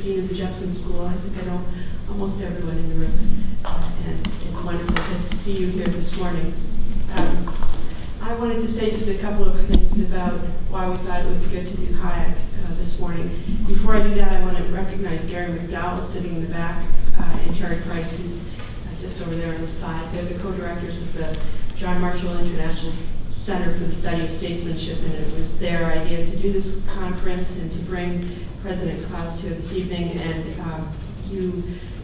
Dean of the Jepson School. I think I know almost everyone in the room, and it's wonderful to see you here this morning. I wanted to say just a couple of things about why we thought it would be good to do Hayek this morning. Before I do that, I want to recognize Gary McDowell sitting in the back, and Terry Price, who's just over there on the side. They're the co-directors of the John Marshall International Center for the Study of Statesmanship, and it was their idea to do this conference and to bring President Gaus here this evening, and you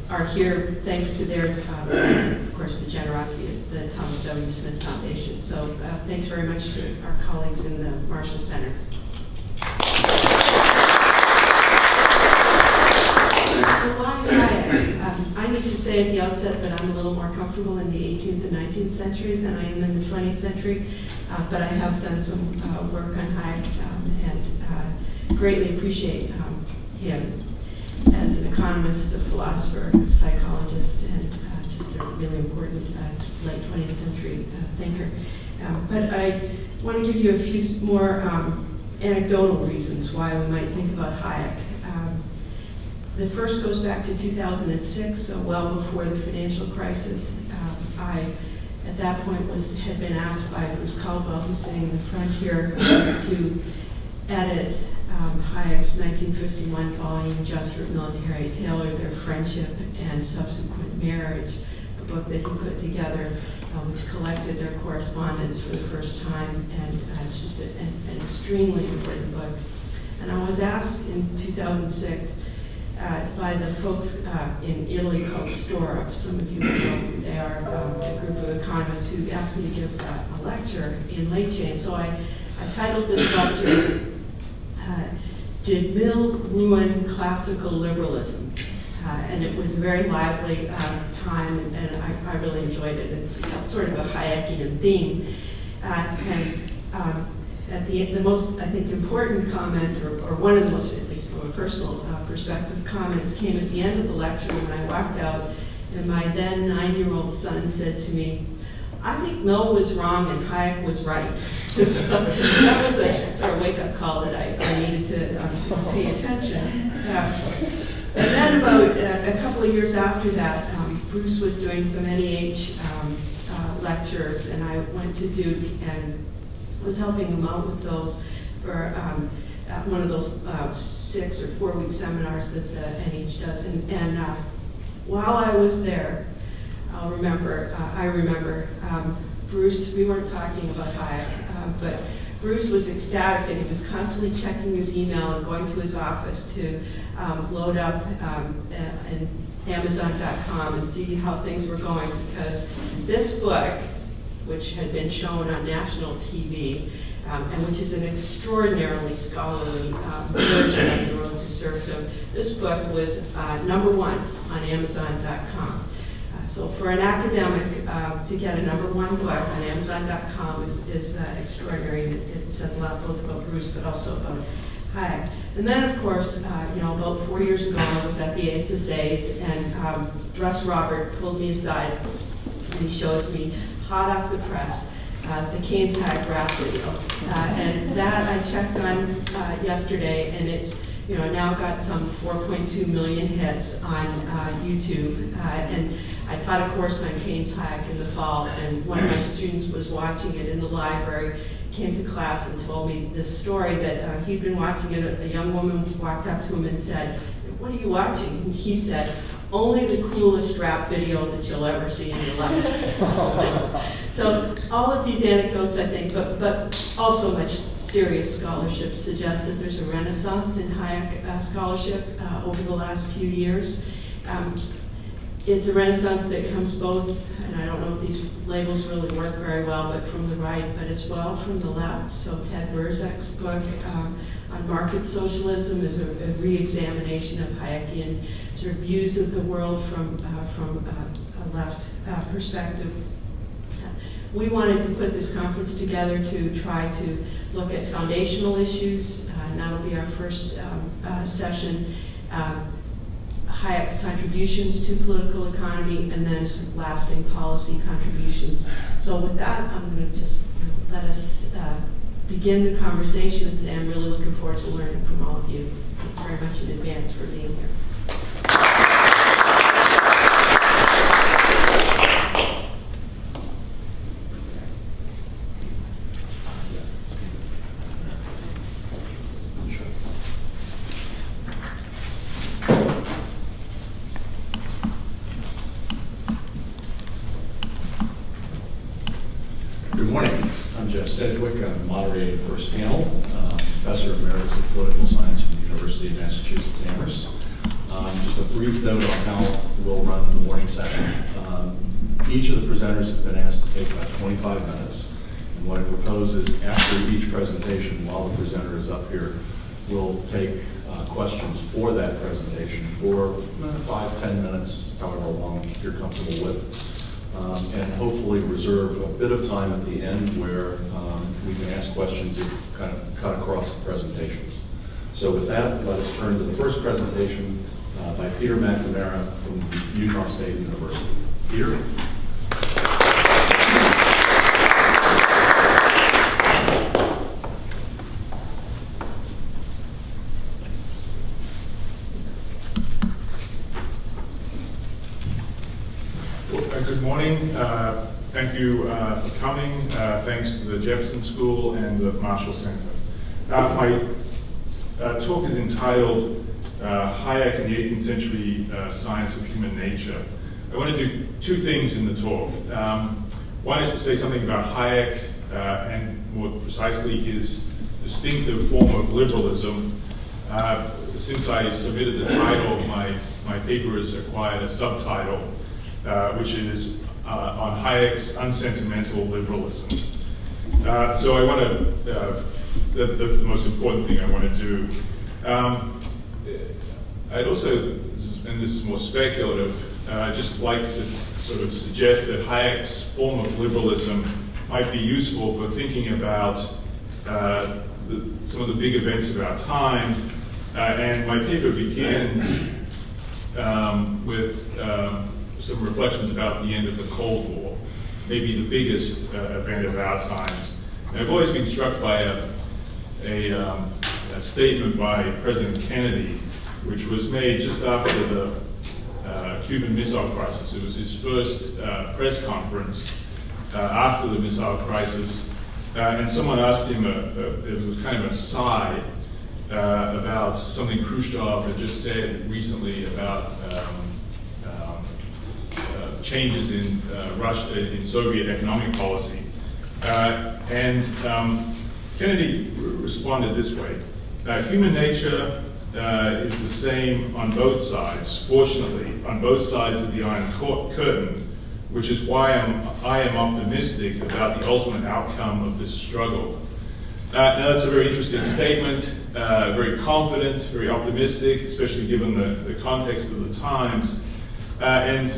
are here thanks to their, of course, the generosity of the Thomas W. Smith Foundation. So thanks very much to our colleagues in the Marshall Center. So why Hayek? I need to say at the outset that I'm a little more comfortable in the 18th and 19th century than I am in the 20th century, but I have done some work on Hayek and greatly appreciate him as an economist, a philosopher, a psychologist, and just a really important late 20th century thinker. But I want to give you a few more anecdotal reasons why we might think about Hayek. The first goes back to 2006, so well before the financial crisis. I, at that point, had been asked by Bruce Caldwell, who's sitting in the front here, to edit Hayek's 1951 volume, Just Milton and Harriet Taylor, Their Friendship and Subsequent Marriage, a book that he put together, which collected their correspondence for the first time, and it's just an extremely important book. And I was asked in 2006 by the folks in Italy called Stora. Some of you know who they are, a group of economists who asked me to give a lecture in Lecce. And so I titled this lecture, Did Mill Ruin Classical Liberalism? And it was a very lively time, and I really enjoyed it. It's got sort of a Hayekian theme. At the most, I think, important comment, or one of the most, at least from a personal perspective, comments came at the end of the lecture when I walked out, and my then 9-year-old son said to me, "I think Mill was wrong and Hayek was right." So that was a sort of wake-up call that I needed to pay attention. And then about a couple of years after that, Bruce was doing some NEH lectures, and I went to Duke and was helping him out with those for one of those 6 or 4 week seminars that the NEH does. And while I was there, I remember Bruce, we weren't talking about Hayek, but Bruce was ecstatic, and he was constantly checking his email and going to his office to load up in Amazon.com and see how things were going, because this book, which had been shown on national TV, and which is an extraordinarily scholarly version of The Road to Serfdom. This book was #1 on Amazon.com. So for an academic to get a #1 book on Amazon.com is extraordinary. It says a lot both about Bruce, but also about Hayek. And then, of course, about 4 years ago, I was at the ASSAs, and Russ Robert pulled me aside, and he shows me, hot off the press, the Keynes Hayek rap video. And that I checked on yesterday, and it's now got some 4.2 million hits on YouTube. And I taught a course on Keynes Hayek in the fall, and one of my students was watching it in the library, came to class and told me this story that he'd been watching it. A young woman walked up to him and said, "What are you watching?" And he said, "Only the coolest rap video that you'll ever see in your life." So all of these anecdotes, I think, but also much serious scholarship suggests that there's a renaissance in Hayek scholarship over the last few years. It's a renaissance that comes both, and I don't know if these labels really work very well, but from the right, but as well from the left. So Ted Burzek's book on market socialism is a re-examination of Hayekian sort of views of the world from a left perspective. We wanted to put this conference together to try to look at foundational issues, and that'll be our first session. Hayek's contributions to political economy, and then sort of lasting policy contributions. So with that, I'm going to just let us begin the conversation and say I'm really looking forward to learning from all of you. Thanks very much in advance for being here. Good morning. I'm Jeff Sedgwick. I'm moderating the first panel, Professor Emeritus of Political Science from the University of Massachusetts Amherst. Just a brief note on how we'll run the morning session. Each of the presenters has been asked to take about 25 minutes. And what I propose is after each presentation, while the presenter is up here, we'll take questions for that presentation for 5-10 minutes, however long you're comfortable with. And hopefully reserve a bit of time at the end where we can ask questions that kind of cut across the presentations. So with that, let us turn to the first presentation by Peter McNamara from Utah State University. Peter? Good morning. Thank you for coming. Thanks to the Jepson School and the Marshall Center. My talk is entitled Hayek and the 18th Century Science of Human Nature. I want to do two things in the talk. One is to say something about Hayek and more precisely his distinctive form of liberalism. Since I submitted the title, my paper has acquired a subtitle, which is on Hayek's unsentimental liberalism. So I want to, that's the most important thing I want to do. I'd also, and this is more speculative, just like to sort of suggest that Hayek's form of liberalism might be useful for thinking about some of the big events of our time. And my paper begins with some reflections about the end of the Cold War, maybe the biggest event of our times. And I've always been struck by a statement by President Kennedy, which was made just after the Cuban Missile Crisis. It was his first press conference after the missile crisis, and someone asked him, it was kind of an aside, about something Khrushchev had just said recently about changes in Russia, in Soviet economic policy. And Kennedy responded this way: human nature is the same on both sides, fortunately, on both sides of the Iron Curtain, which is why I am optimistic about the ultimate outcome of this struggle. Now that's a very interesting statement, very confident, very optimistic, especially given the context of the times. And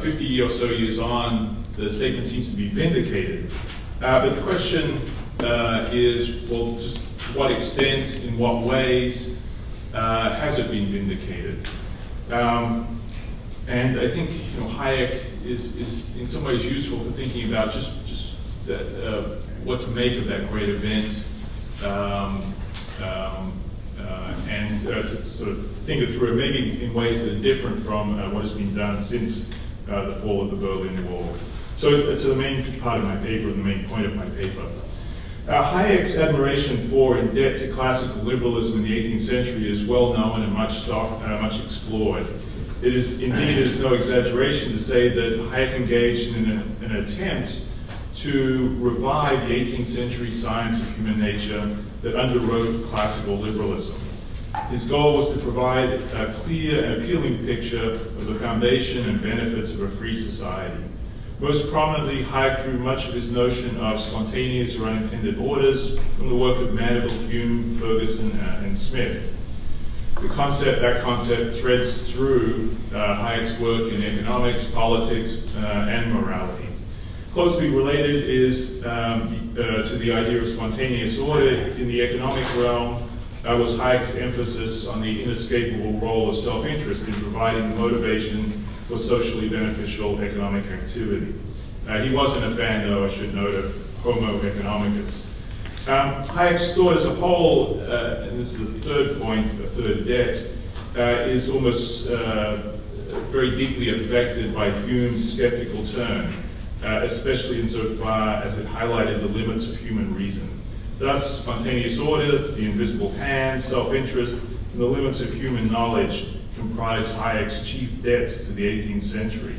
50 or so years on, the statement seems to be vindicated. But the question is, well, just to what extent, in what ways has it been vindicated? And I think Hayek is in some ways useful for thinking about just that, what to make of that great event, and to sort of think it through, maybe in ways that are different from what has been done since the fall of the Berlin Wall. So to the main part of my paper, the main point of my paper. Hayek's admiration for and debt to classical liberalism in the 18th century is well known and much explored. It is no exaggeration to say that Hayek engaged in an attempt to revive the 18th century science of human nature that underwrote classical liberalism. His goal was to provide a clear and appealing picture of the foundation and benefits of a free society. Most prominently, Hayek drew much of his notion of spontaneous or unintended orders from the work of Mandeville, Hume, Ferguson, and Smith. That concept threads through Hayek's work in economics, politics, and morality. Closely related is to the idea of spontaneous order in the economic realm was Hayek's emphasis on the inescapable role of self-interest in providing motivation for socially beneficial economic activity. He wasn't a fan, though, I should note, of Homo economicus. Hayek's thought as a whole, and this is the third point, the third debt, is almost very deeply affected by Hume's skeptical turn, especially insofar as it highlighted the limits of human reason. Thus, spontaneous order, the invisible hand, self-interest, and the limits of human knowledge comprise Hayek's chief debts to the 18th century.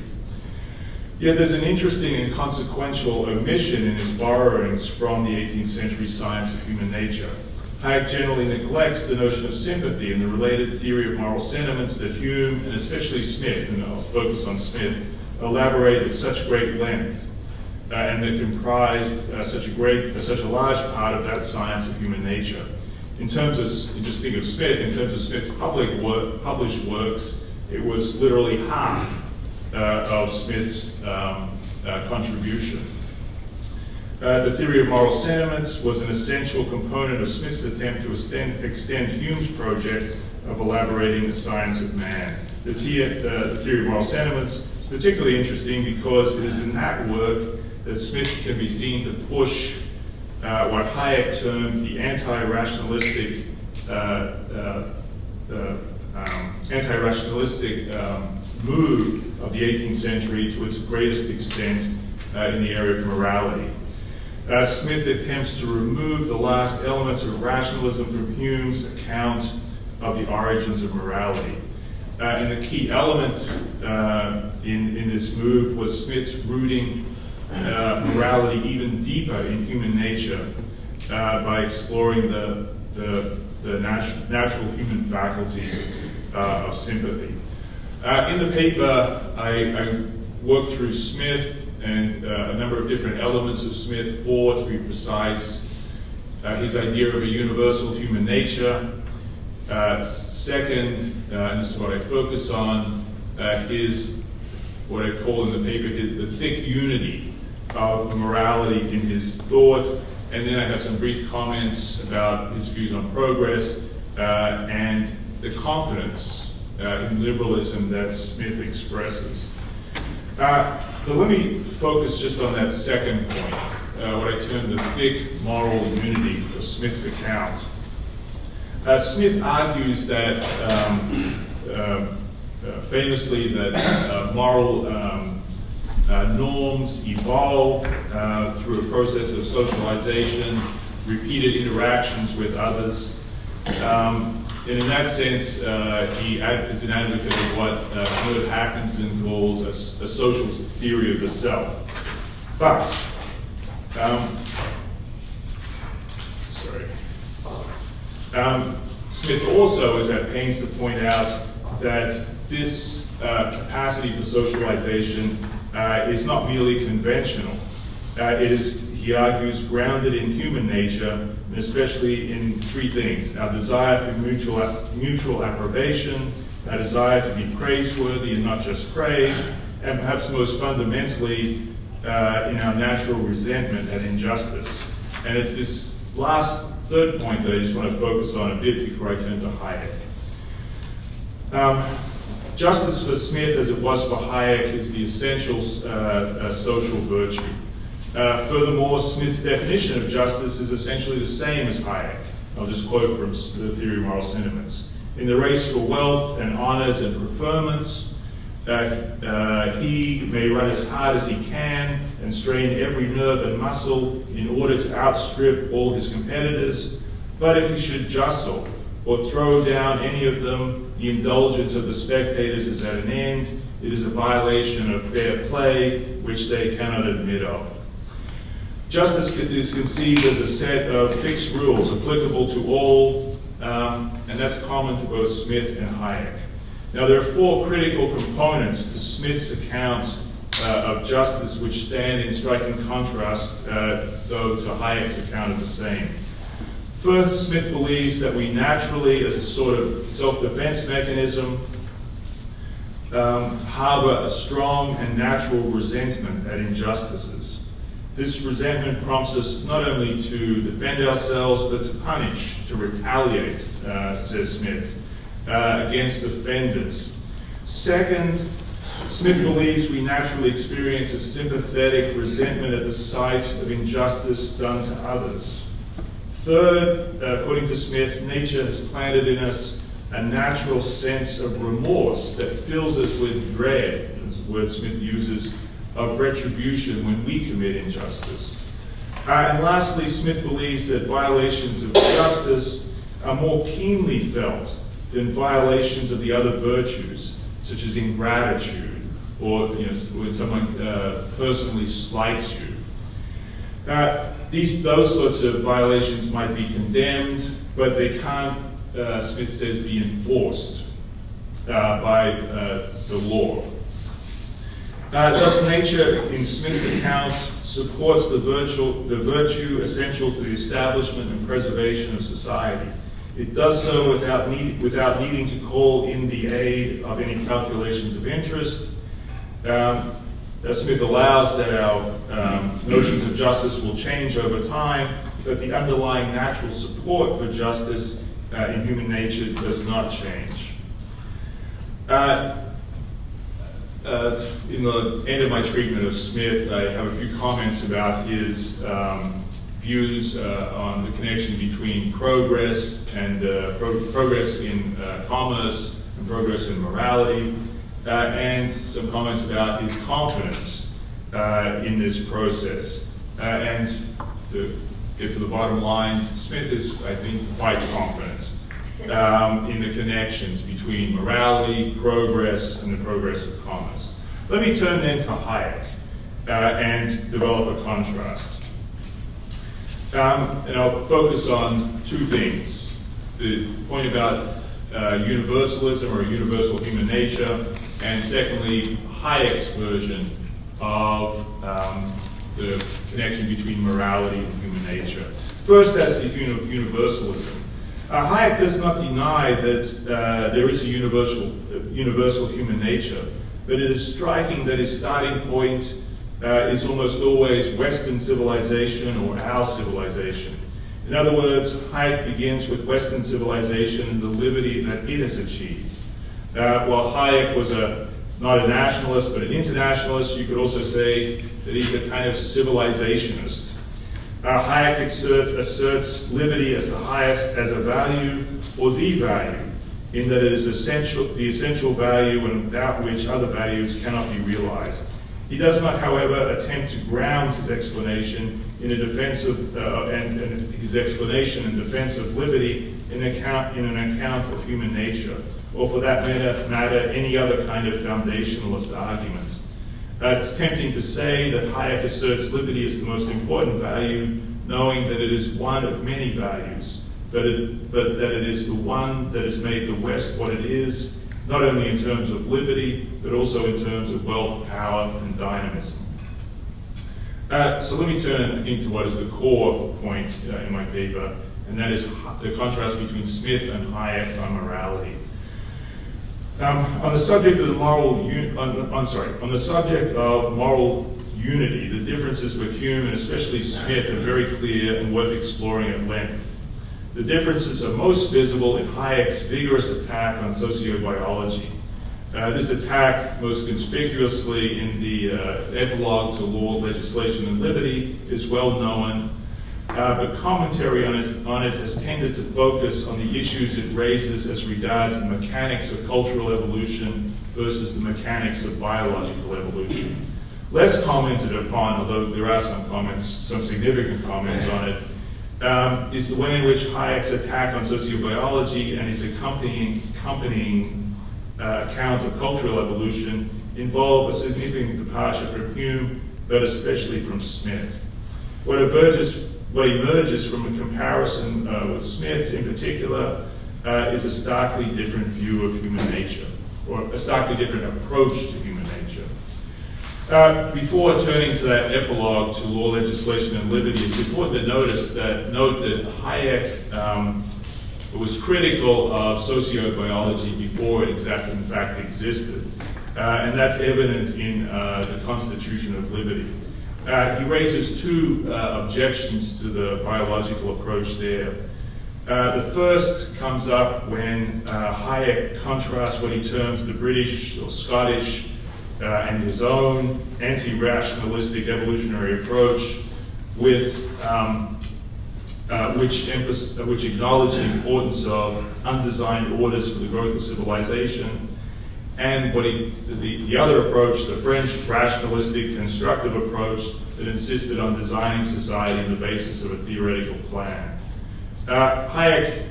Yet there's an interesting and consequential omission in his borrowings from the 18th century science of human nature. Hayek generally neglects the notion of sympathy and the related theory of moral sentiments that Hume, and especially Smith, and I'll focus on Smith, elaborate at such great length, and that comprised such a large part of that science of human nature. In terms of, just think of Smith, in terms of Smith's published works, it was literally half of Smith's contribution. The theory of moral sentiments was an essential component of Smith's attempt to extend Hume's project of elaborating the science of man. The theory of moral sentiments is particularly interesting because it is in that work that Smith can be seen to push what Hayek termed the anti-rationalistic move of the 18th century to its greatest extent in the area of morality. Smith attempts to remove the last elements of rationalism from Hume's account of the origins of morality. And the key element in this move was Smith's rooting morality even deeper in human nature by exploring the natural human faculty of sympathy. In the paper, I worked through Smith and a number of different elements of Smith. 4, to be precise, his idea of a universal human nature. Second, and this is what I focus on, is what I call in the paper the thick unity of morality in his thought. And then I have some brief comments about his views on progress and the confidence in liberalism that Smith expresses. But let me focus just on that second point, what I term the thick moral unity of Smith's account. Smith argues that, famously, that moral norms evolve through a process of socialization, repeated interactions with others. And in that sense, he is an advocate of what Bernard Hackinson calls a social theory of the self. But, Smith also is at pains to point out that this capacity for socialization is not merely conventional. It is, he argues, grounded in human nature, and especially in 3 things: our desire for mutual approbation, our desire to be praiseworthy and not just praised, and perhaps most fundamentally, in our natural resentment at injustice. And it's this last third point that I just want to focus on a bit before I turn to Hayek. Justice for Smith, as it was for Hayek, is the essential social virtue. Furthermore, Smith's definition of justice is essentially the same as Hayek. I'll just quote from the theory of moral sentiments. In the race for wealth and honors and preferments, he may run as hard as he can and strain every nerve and muscle in order to outstrip all his competitors. But if he should jostle or throw down any of them, the indulgence of the spectators is at an end. It is a violation of fair play, which they cannot admit of. Justice is conceived as a set of fixed rules applicable to all, and that's common to both Smith and Hayek. Now, there are 4 critical components to Smith's account of justice which stand in striking contrast, though, to Hayek's account of the same. First, Smith believes that we naturally, as a sort of self-defense mechanism, harbor a strong and natural resentment at injustices. This resentment prompts us not only to defend ourselves, but to punish, to retaliate, says Smith, against offenders. Second, Smith believes we naturally experience a sympathetic resentment at the sight of injustice done to others. Third, according to Smith, nature has planted in us a natural sense of remorse that fills us with dread, as the word Smith uses, of retribution when we commit injustice. And lastly, Smith believes that violations of justice are more keenly felt than violations of the other virtues, such as ingratitude or when someone personally slights you. Those sorts of violations might be condemned, but they can't, Smith says, be enforced by the law. Thus, nature, in Smith's account, supports the virtue essential to the establishment and preservation of society. It does so without needing to call in the aid of any calculations of interest. Smith allows that our notions of justice will change over time, but the underlying natural support for justice in human nature does not change. In the end of my treatment of Smith, I have a few comments about his views on the connection between progress and progress in commerce and progress in morality, and some comments about his confidence in this process. And to get to the bottom line, Smith is, I think, quite confident in the connections between morality, progress, and the progress of commerce. Let me turn then to Hayek and develop a contrast. And I'll focus on two things. The point about universalism or universal human nature, and secondly, Hayek's version of the connection between morality and human nature. First, that's the universalism. Hayek does not deny that there is a universal human nature, but it is striking that his starting point is almost always Western civilization or our civilization. In other words, Hayek begins with Western civilization and the liberty that it has achieved. While Hayek was not a nationalist, but an internationalist, you could also say that he's a kind of civilizationist. Hayek asserts liberty as the highest, as a value, or the value, in that it is the essential value and without which other values cannot be realized. He does not, however, attempt to ground his explanation in a defense of and his explanation in defense of liberty in an account of human nature, or for that matter, any other kind of foundationalist argument. It's tempting to say that Hayek asserts liberty as the most important value, knowing that it is one of many values, but that it is the one that has made the West what it is, not only in terms of liberty, but also in terms of wealth, power, and dynamism. So let me turn, I think, to what is the core point in my paper, and that is the contrast between Smith and Hayek on morality. On the subject of moral unity, the differences with Hume and especially Smith are very clear and worth exploring at length. The differences are most visible in Hayek's vigorous attack on sociobiology. This attack, most conspicuously in the epilogue to Law, Legislation, and Liberty, is well known, but commentary on it has tended to focus on the issues it raises as regards the mechanics of cultural evolution versus the mechanics of biological evolution. Less commented upon, although there are some significant comments on it, is the way in which Hayek's attack on sociobiology and his accompanying account of cultural evolution involve a significant departure from Hume, but especially from Smith. What emerges from a comparison with Smith in particular is a starkly different view of human nature, or a starkly different approach to human nature. Before turning to that epilogue to Law, Legislation, and Liberty, it's important to note that Hayek was critical of sociobiology before it in fact existed, and that's evident in the Constitution of Liberty. He raises two objections to the biological approach there. The first comes up when Hayek contrasts what he terms the British or Scottish and his own anti-rationalistic evolutionary approach with which acknowledge the importance of undesigned orders for the growth of civilization, and the other approach, the French rationalistic constructive approach that insisted on designing society on the basis of a theoretical plan. Hayek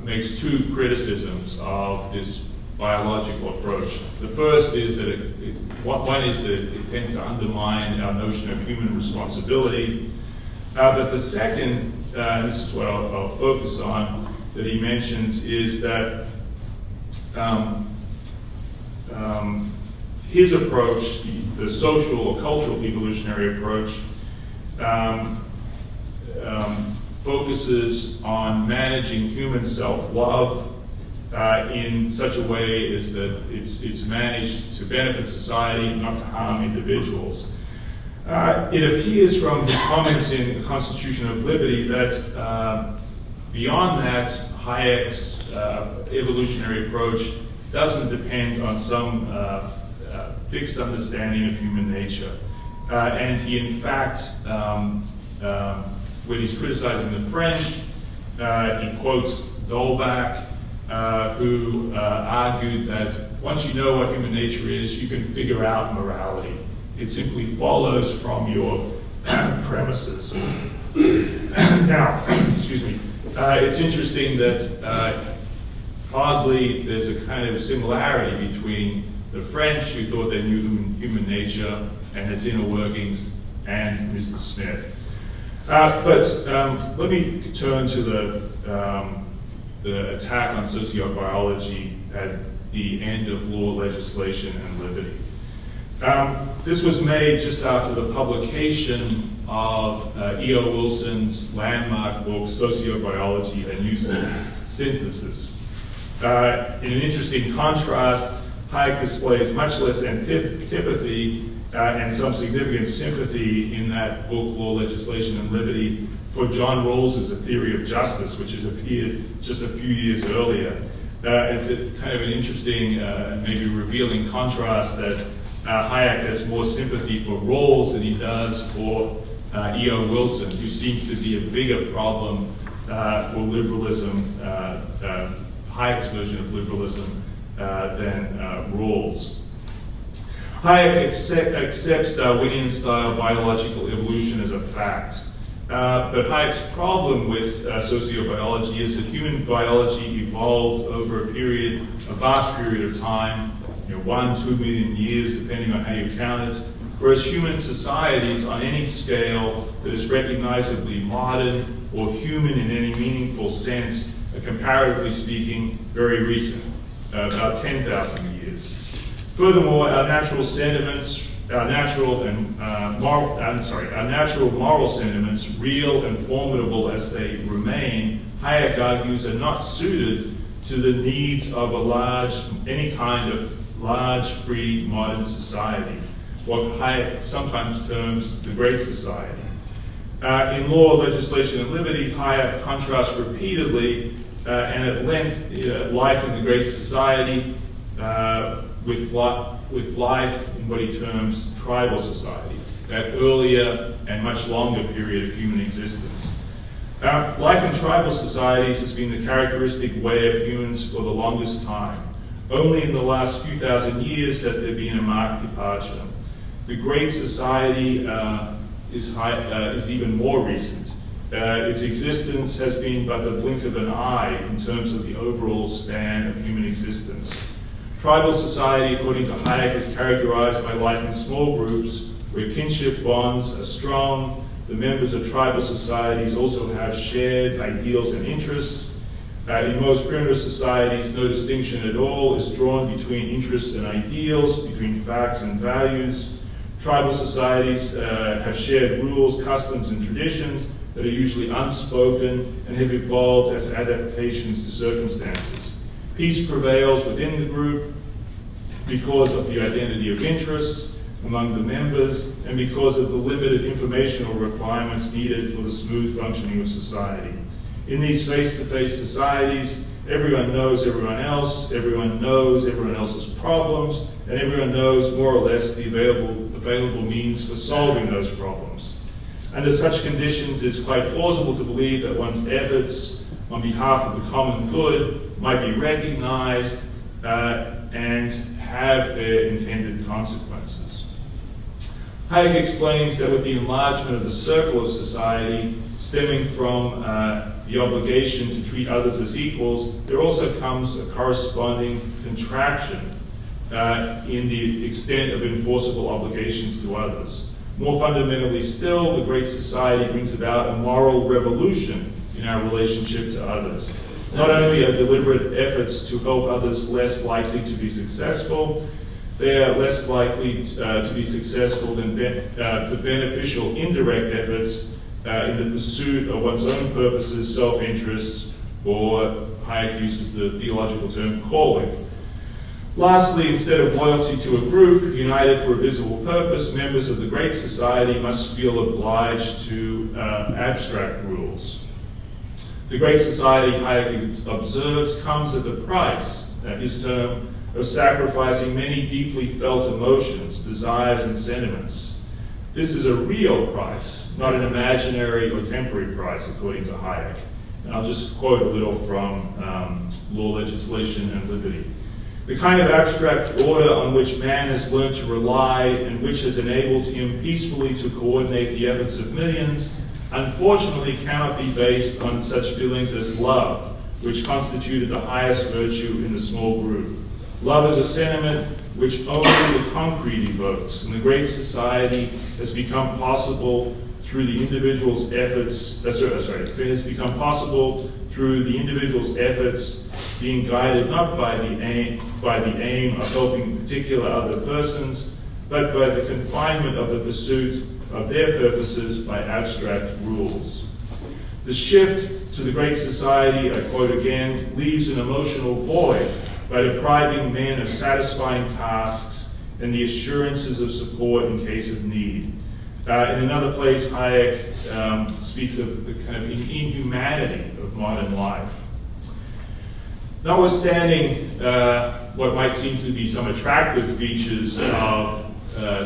makes two criticisms of this biological approach. The first is that one is that it tends to undermine our notion of human responsibility. But the second, and this is what I'll focus on, that he mentions is that his approach, the social or cultural evolutionary approach, focuses on managing human self-love in such a way as that it's managed to benefit society, not to harm individuals. It appears from his comments in the Constitution of Liberty that beyond that, Hayek's evolutionary approach doesn't depend on some fixed understanding of human nature. And he, in fact, when he's criticizing the French, he quotes D'Holbach, who argued that once you know what human nature is, you can figure out morality. It simply follows from your premises. Now, excuse me, it's interesting that oddly there's a kind of similarity between the French, who thought they knew human nature and its inner workings, and Mr. Smith. But let me turn to the attack on sociobiology at the end of Law, Legislation, and Liberty. This was made just after the publication of E.O. Wilson's landmark book, Sociobiology, A New Synthesis. In an interesting contrast, Hayek displays much less antipathy and some significant sympathy in that book, Law, Legislation, and Liberty, for John Rawls's A Theory of Justice, which had appeared just a few years earlier. It's a kind of an interesting, maybe revealing contrast that Hayek has more sympathy for Rawls than he does for E.O. Wilson, who seems to be a bigger problem for liberalism, Hayek's version of liberalism, than Rawls. Hayek accepts Darwinian-style biological evolution as a fact. But Hayek's problem with sociobiology is that human biology evolved over a vast period of time, 1-2 million years, depending on how you count it, whereas human societies on any scale that is recognizably modern or human in any meaningful sense are, comparatively speaking, very recent, about 10,000 years. Furthermore, our natural moral sentiments, real and formidable as they remain, Hayek argues, are not suited to the needs of any kind of large, free, modern society, what Hayek sometimes terms the Great Society. In Law, Legislation, and Liberty, Hayek contrasts repeatedly and at length life in the Great Society with life in what he terms tribal society, that earlier and much longer period of human existence. Life in tribal societies has been the characteristic way of humans for the longest time. Only in the last few thousand years has there been a marked departure. The Great Society is even more recent. Its existence has been but the blink of an eye in terms of the overall span of human existence. Tribal society, according to Hayek, is characterized by life in small groups where kinship bonds are strong. The members of tribal societies also have shared ideals and interests. In most primitive societies, no distinction at all is drawn between interests and ideals, between facts and values. Tribal societies have shared rules, customs, and traditions that are usually unspoken and have evolved as adaptations to circumstances. Peace prevails within the group because of the identity of interests among the members and because of the limited informational requirements needed for the smooth functioning of society. In these face-to-face societies, everyone knows everyone else, everyone knows everyone else's problems, and everyone knows more or less the available means for solving those problems. Under such conditions, it's quite plausible to believe that one's efforts on behalf of the common good might be recognized and have their intended consequences. Hayek explains that with the enlargement of the circle of society, stemming from the obligation to treat others as equals, there also comes a corresponding contraction in the extent of enforceable obligations to others. More fundamentally still, the Great Society brings about a moral revolution in our relationship to others. Not only are deliberate efforts to help others less likely to be successful, they are less likely to be successful than the beneficial indirect efforts in the pursuit of one's own purposes, self-interests, or Hayek uses the theological term calling. Lastly, instead of loyalty to a group united for a visible purpose, members of the Great Society must feel obliged to abstract rules. The Great Society, Hayek observes, comes at the price, his term, of sacrificing many deeply felt emotions, desires, and sentiments. This is a real price, not an imaginary or temporary price, according to Hayek. And I'll just quote a little from Law, Legislation, and Liberty. The kind of abstract order on which man has learned to rely and which has enabled him peacefully to coordinate the efforts of millions, unfortunately cannot be based on such feelings as love, which constituted the highest virtue in the small group. Love is a sentiment which only the concrete evokes, and the Great Society has become possible through the individual's efforts. It has become possible through the individual's efforts, being guided not by the aim of helping particular other persons, but by the confinement of the pursuit of their purposes by abstract rules. The shift to the Great Society, I quote again, leaves an emotional void by depriving men of satisfying tasks and the assurances of support in case of need. In another place, Hayek speaks of the kind of inhumanity of modern life. Notwithstanding what might seem to be some attractive features of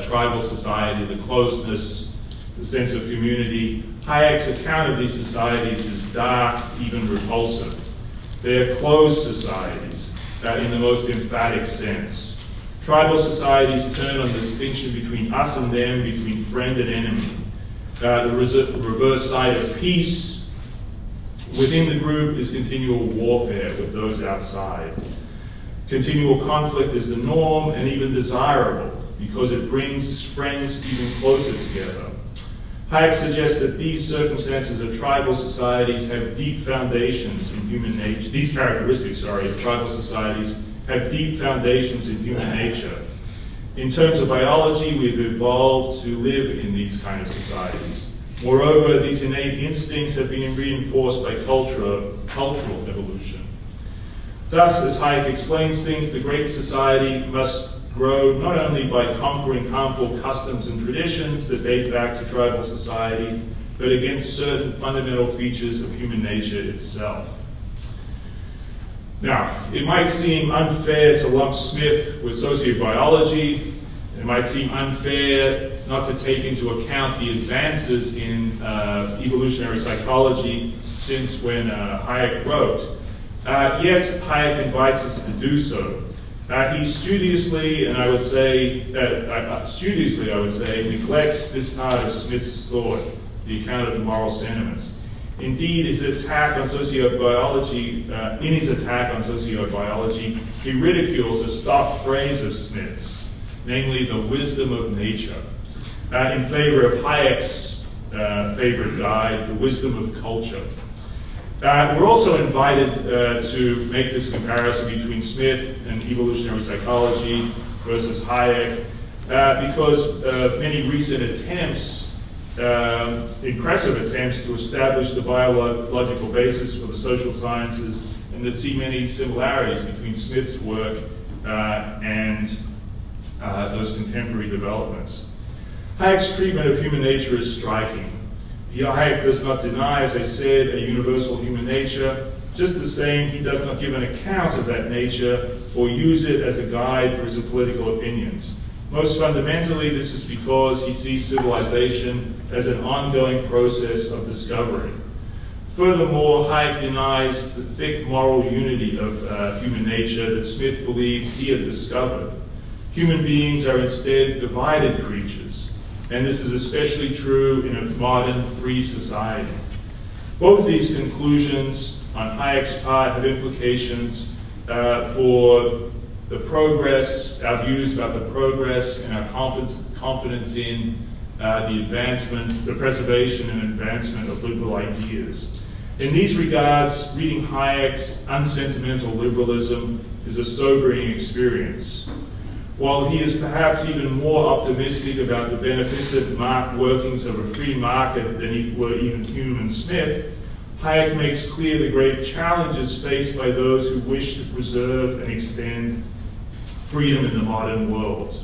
tribal society, the closeness, the sense of community, Hayek's account of these societies is dark, even repulsive. They are closed societies in the most emphatic sense. Tribal societies turn on the distinction between us and them, between friend and enemy. The reverse side of peace within the group is continual warfare with those outside. Continual conflict is the norm and even desirable because it brings friends even closer together. Hayek suggests that these circumstances of tribal societies have deep foundations in human nature. These characteristics, of tribal societies have deep foundations in human nature. In terms of biology, we've evolved to live in these kind of societies. Moreover, these innate instincts have been reinforced by cultural evolution. Thus, as Hayek explains things, the Great Society must grow not only by conquering harmful customs and traditions that date back to tribal society, but against certain fundamental features of human nature itself. Now, it might seem unfair to lump Smith with sociobiology. It might seem unfair not to take into account the advances in evolutionary psychology since when Hayek wrote. Yet Hayek invites us to do so. He studiously, I would say, neglects this part of Smith's thought, the account of the moral sentiments. Indeed, in his attack on sociobiology, he ridicules a stock phrase of Smith's, namely the wisdom of nature, in favor of Hayek's favorite guide, the wisdom of culture. We're also invited to make this comparison between Smith and evolutionary psychology versus Hayek because many recent attempts, impressive attempts to establish the biological basis for the social sciences and that see many similarities between Smith's work and those contemporary developments. Hayek's treatment of human nature is striking. Hayek does not deny, as I said, a universal human nature. Just the same, he does not give an account of that nature or use it as a guide for his political opinions. Most fundamentally, this is because he sees civilization as an ongoing process of discovery. Furthermore, Hayek denies the thick moral unity of human nature that Smith believed he had discovered. Human beings are instead divided creatures, and this is especially true in a modern free society. Both these conclusions on Hayek's part have implications for the progress, our views about the progress and our confidence in the advancement, the preservation and advancement of liberal ideas. In these regards, reading Hayek's unsentimental liberalism is a sobering experience. While he is perhaps even more optimistic about the beneficent workings of a free market than were even Hume and Smith, Hayek makes clear the great challenges faced by those who wish to preserve and extend freedom in the modern world.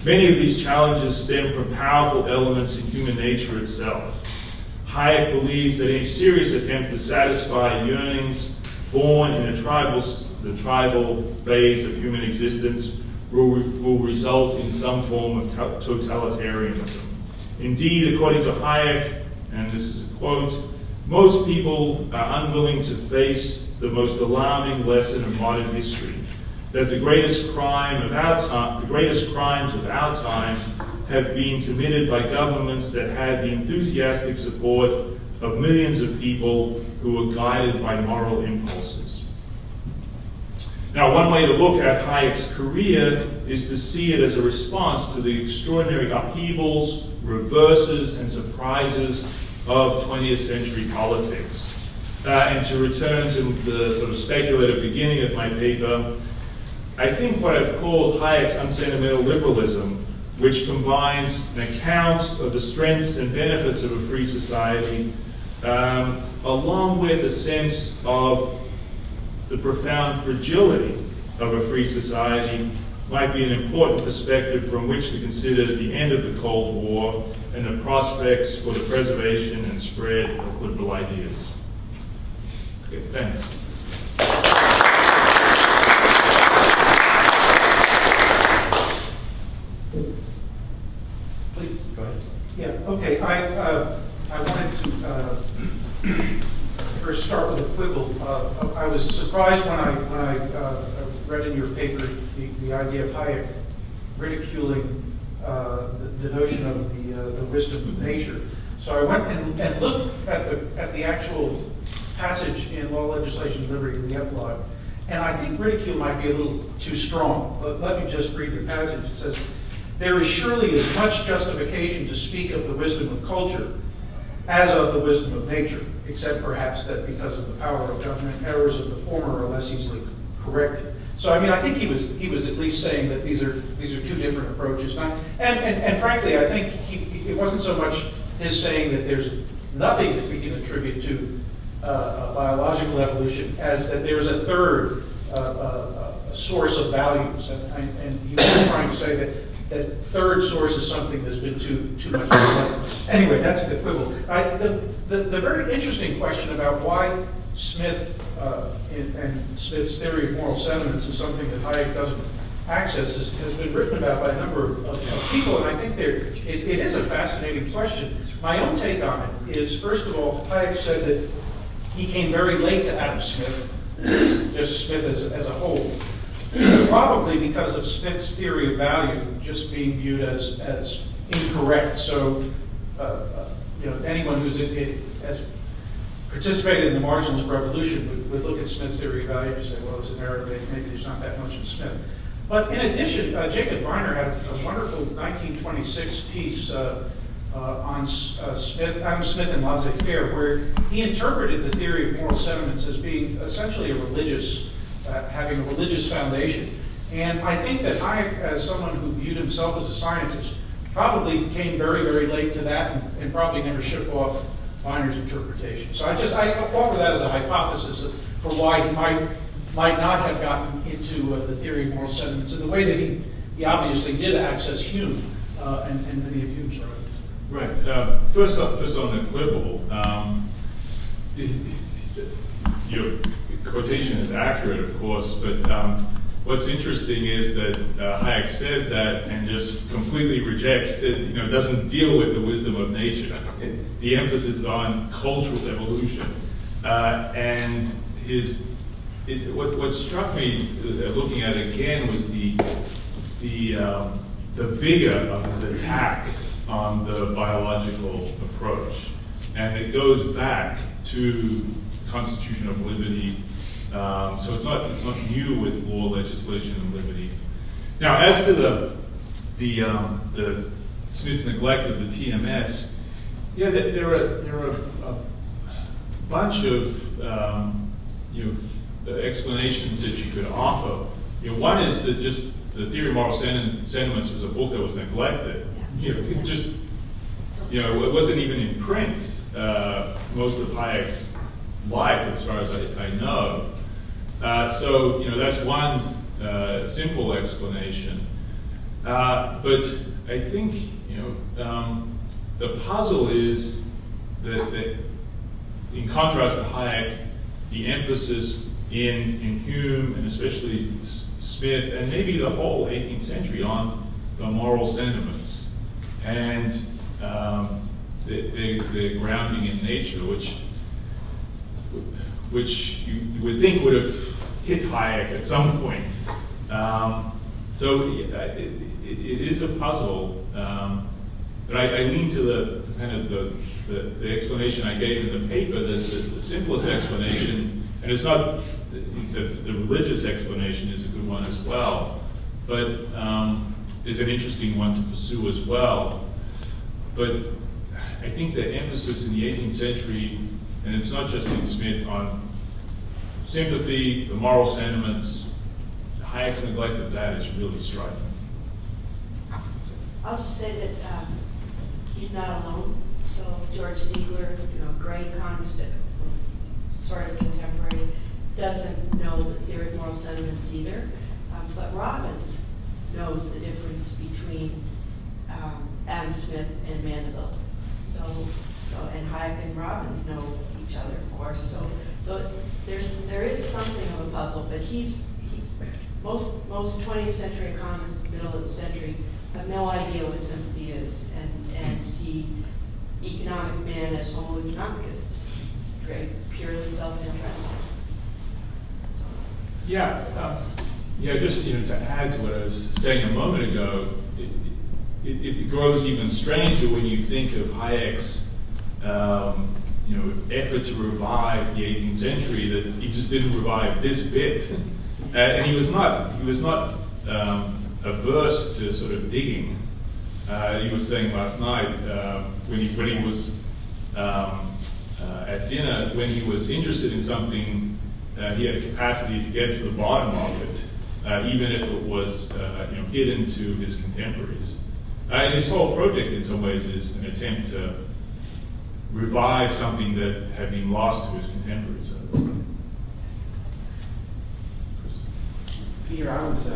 Many of these challenges stem from powerful elements in human nature itself. Hayek believes that any serious attempt to satisfy yearnings born in the tribal phase of human existence will result in some form of totalitarianism. Indeed, according to Hayek, and this is a quote, most people are unwilling to face the most alarming lesson of modern history, that the greatest crimes of our time have been committed by governments that had the enthusiastic support of millions of people who were guided by moral impulses. Now, one way to look at Hayek's career is to see it as a response to the extraordinary upheavals, reverses, and surprises of 20th century politics. And to return to the sort of speculative beginning of my paper, I think what I've called Hayek's unsentimental liberalism, which combines an account of the strengths and benefits of a free society, along with a sense of the profound fragility of a free society, might be an important perspective from which to consider the end of the Cold War and the prospects for the preservation and spread of liberal ideas. Okay, thanks. Please, go ahead. Yeah, okay. I wanted to first start with a quibble. I was surprised when I read in your paper the idea of Hayek ridiculing the notion of the wisdom of nature. So I went and looked at the actual passage in Law, Legislation, Liberty, in the epilogue, and I think ridicule might be a little too strong. Let me just read the passage. It says, "There is surely as much justification to speak of the wisdom of culture as of the wisdom of nature, except perhaps that because of the power of judgment, errors of the former are less easily corrected." So I mean, I think he was at least saying that these are two different approaches. And frankly, I think it wasn't so much his saying that there's nothing that we can attribute to biological evolution as that there's a third source of values, and he was trying to say that third source is something that's been too much. Anyway, that's the quibble. The very interesting question about why Smith and Smith's theory of moral sentiments is something that Hayek doesn't access has been written about by a number of people, and I think it is a fascinating question. My own take on it is, first of all, Hayek said that he came very late to Adam Smith, just Smith as a whole, probably because of Smith's theory of value just being viewed as incorrect. So, anyone who's has participated in the marginalist revolution would look at Smith's theory of value and say, well, it's an error, maybe there's not that much in Smith. But in addition, Jacob Reiner had a wonderful 1926 piece on Adam Smith and laissez-faire, where he interpreted the theory of moral sentiments as being essentially having a religious foundation. And I think that Hayek, as someone who viewed himself as a scientist, probably came very, very late to that and probably never shook off Reiner's interpretation. So I offer that as a hypothesis for why he might not have gotten into the theory of moral sentiments in the way that he obviously did access Hume and many of Hume's writings. Right. First on the quibble, your quotation is accurate, of course, but what's interesting is that Hayek says that and just completely rejects it, doesn't deal with the wisdom of nature. The emphasis is on cultural evolution. And what struck me looking at it again was the vigor of his attack on the biological approach. And it goes back to Constitution of Liberty. So it's not new with law, legislation, and liberty. Now, as to the Smith's neglect of the TMS, yeah, there are a bunch of explanations that you could offer. One is that just the Theory of Moral Sentiments was a book that was neglected. It just, it wasn't even in print most of Hayek's life, as far as I know. So that's one simple explanation. But I think the puzzle is that in contrast to Hayek, the emphasis in Hume and especially Smith and maybe the whole 18th century on the moral sentiments and the grounding in nature, which you would think would have hit Hayek at some point. So it is a puzzle, but I lean to the kind of the explanation I gave in the paper, the simplest explanation, and it's not the religious explanation is a good one as well, but is an interesting one to pursue as well. But I think the emphasis in the 18th century, and it's not just in Smith, on sympathy, the moral sentiments, Hayek's neglect of that is really striking. I'll just say that he's not alone. So George Stiegler, great economist, sort of contemporary, doesn't know the theory of moral sentiments either. But Robbins knows the difference between Adam Smith and Mandeville. So and Hayek and Robbins know each other, of course. So there is something of a puzzle, but most 20th century economists, middle of the century, have no idea what sympathy is and see economic man as homo economicus, straight, purely self-interested. Just to add to what I was saying a moment ago, it grows even stranger when you think of Hayek's effort to revive the 18th century, that he just didn't revive this bit, and he was not averse to sort of digging. He was saying last night when he was at dinner, when he was interested in something, he had a capacity to get to the bottom of it, even if it was hidden to his contemporaries. And his whole project, in some ways, is an attempt to revive something that had been lost to his contemporaries. Peter, I was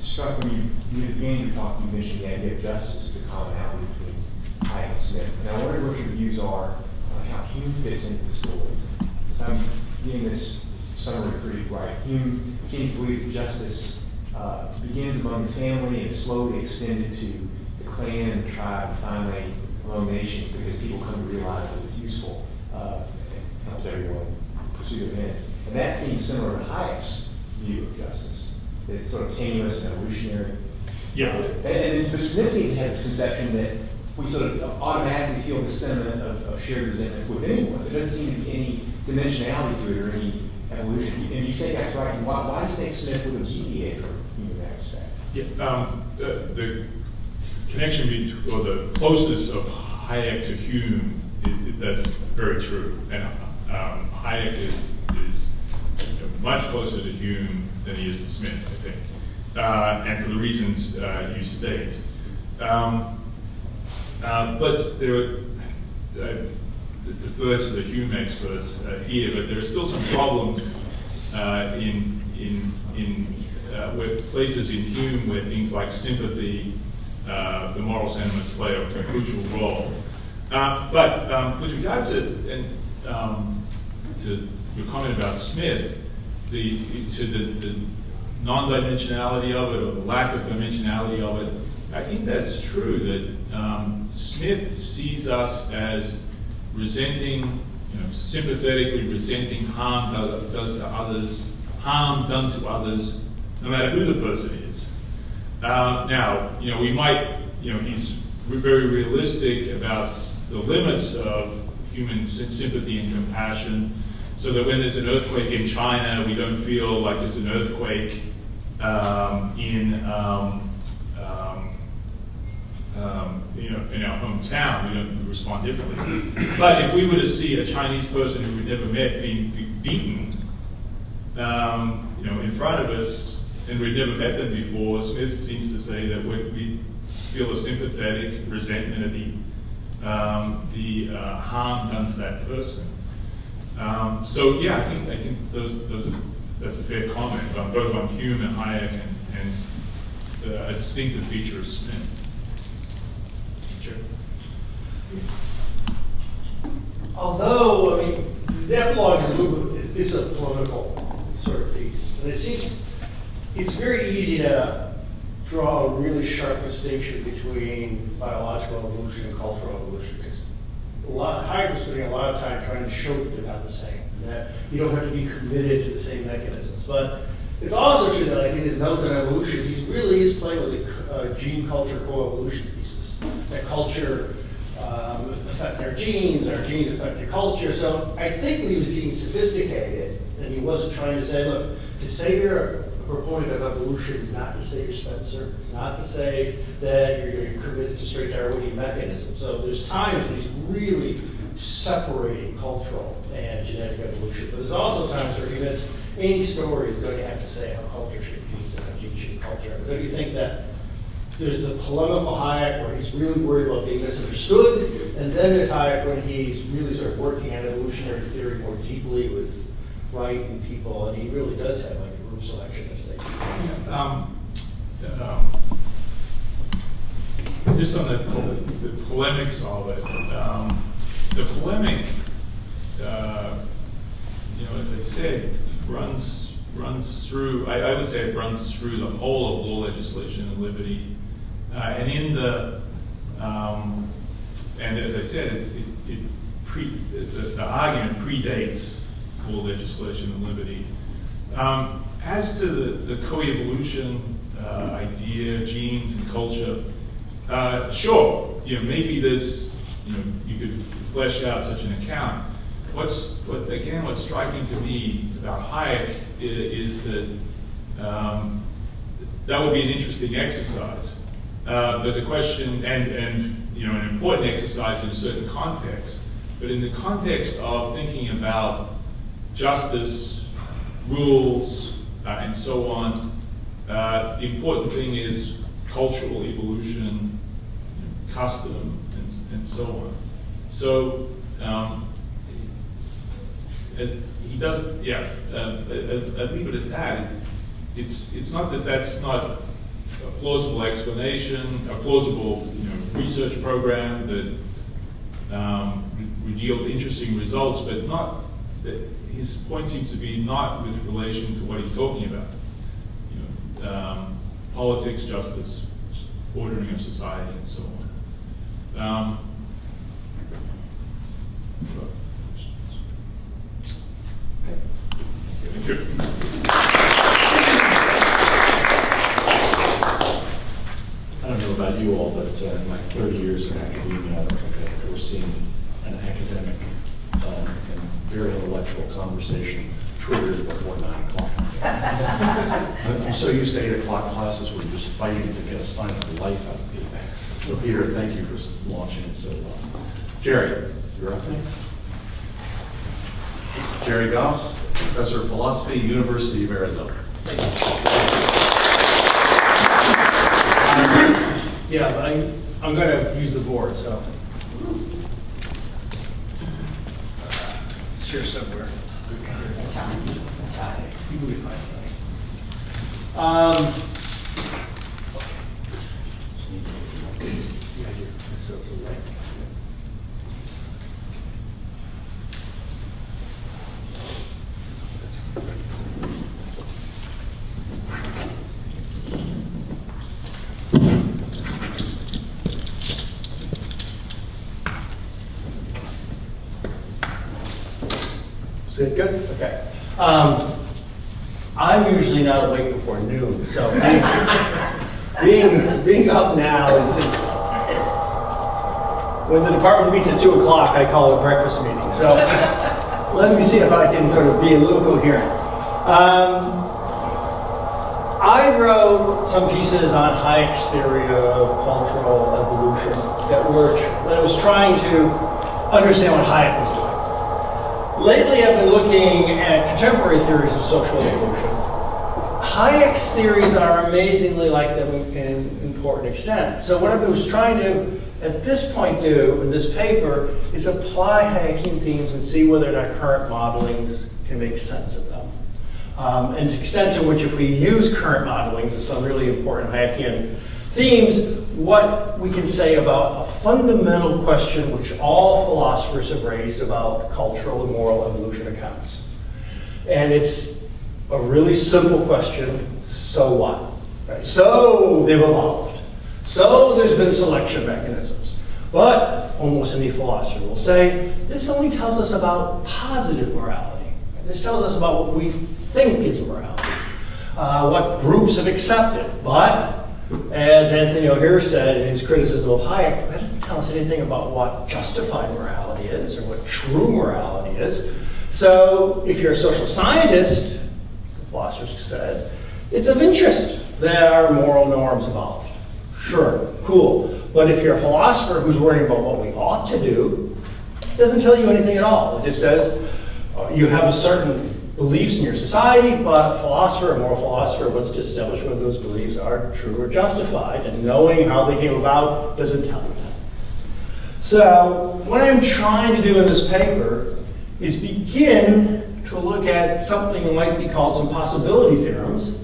struck when you began your talk, you mentioned the idea of justice as a commonality between Hayek and Smith. And I wonder what your views are on how Hume fits into the story. I'm getting this summary pretty right. Hume seems to believe that justice begins among the family and slowly extended to the clan and the tribe and finally among nations, because people come to realize that it's useful and helps everyone pursue their ends. And that seems similar to Hayek's view of justice. It's sort of tenuous and evolutionary. Yeah. But Smith seems to have this conception that we sort of automatically feel the sentiment of shared resentment with anyone. There doesn't seem to be any dimensionality to it or any evolution. And you think that's right. Why do you think Smith would have deviated from Hume in that respect? Yeah. The connection between, or the closeness of Hayek to Hume, that's very true. And Hayek is much closer to Hume than he is to Smith, I think, and for the reasons you state. But there, defer to the Hume experts here, but there are still some problems with places in Hume where things like sympathy, the moral sentiments play a crucial role. But with regard to your comment about Smith, the non-dimensionality of it or the lack of dimensionality of it, I think that's true, that Smith sees us as resenting, sympathetically resenting harm does to others, harm done to others, no matter who the person is. Now, we might, he's we're very realistic about the limits of human sympathy and compassion, so that when there's an earthquake in China, we don't feel like there's an earthquake in our hometown. We don't respond differently. But if we were to see a Chinese person who we'd never met being beaten, in front of us, and we'd never met them before, Smith seems to say that we feel a sympathetic resentment of the harm done to that person. So yeah, I think that's a fair comment on both on Hume and Hayek and a distinctive feature of Smith. Sure. Although, I mean, the epilogue is a little bit, is a political sort of piece. And it seems it's very easy to draw a really sharp distinction between biological evolution and cultural evolution. Because Hayek was spending a lot of time trying to show that they're not the same, that you don't have to be committed to the same mechanisms. But it's also true that, like in his notes on evolution, he really is playing with the gene-culture coevolution pieces. That culture affect our genes affect the culture. So I think when he was getting sophisticated, and he wasn't trying to say, look, to say you're a proponent of evolution is not to say you're Spencer. It's not to say that you're committed to straight Darwinian mechanism. So there's times when he's really separating cultural and genetic evolution. But there's also times where he admits any story is going to have to say how culture shaped genes and how genes shape culture. But don't you think that there's the polemical Hayek where he's really worried about being misunderstood, and then there's Hayek when he's really sort of working on evolutionary theory more deeply with Wright and people, and he really does have like a room selection as they Just on the polemics of it, the polemic, as I said, runs through. I would say it runs through the whole of law, legislation, and liberty. And in the, and as I said, the argument predates law, legislation, and liberty. As to the co-evolution idea, genes and culture, sure, maybe there's, you could flesh out such an account. What's striking to me about Hayek is that that would be an interesting exercise. But the question, and an important exercise in a certain context, but in the context of thinking about justice, rules, and so on, the important thing is cultural evolution, custom, and so on. So he does, I'd leave it at that. It's not that that's not a plausible explanation, a plausible research program that revealed interesting results, but not that his point seems to be not with relation to what he's talking about. Politics, justice, ordering of society, and so on. Thank you. I don't know about you all, but in my 30 years in academia, I've never seen an academic and very intellectual conversation triggered before 9 o'clock. I'm so used to 8 o'clock classes where we're just fighting to get a sign of life out of people. So Peter, thank you for launching it so well. Jerry, you're up next. This is Jerry Gaus, Professor of Philosophy, University of Arizona. Thank you. I'm going to use the board, so. It's here somewhere. You can be fine. So it's a light. Is it good? Okay. I'm usually not awake before noon, so being up now is when the department meets at 2 o'clock, I call it a breakfast meeting. So let me see if I can sort of be a little coherent. I wrote some pieces on Hayek's theory of cultural evolution that was trying to understand what Hayek was doing. Lately, I've been looking at contemporary theories of social evolution. Hayek's theories are amazingly like them in important extent. So what I was trying to, at this point, do in this paper is apply Hayekean themes and see whether or not current modelings can make sense of them. And the extent to which, if we use current modelings of some really important Hayekian themes, what we can say about a fundamental question which all philosophers have raised about cultural and moral evolution accounts. And it's a really simple question: so what? Right? So they've evolved. So there's been selection mechanisms. But almost any philosopher will say, this only tells us about positive morality. This tells us about what we think is morality, what groups have accepted. But, as Anthony O'Hare said in his criticism of Hayek, that doesn't tell us anything about what justified morality is or what true morality is. So, if you're a social scientist, the philosopher says, it's of interest that our moral norms evolved. Sure, cool. But if you're a philosopher who's worrying about what we ought to do, it doesn't tell you anything at all. It just says, you have a certain beliefs in your society, but a moral philosopher wants to establish whether those beliefs are true or justified, and knowing how they came about doesn't tell you that. So what I'm trying to do in this paper is begin to look at something that might be called some possibility theorems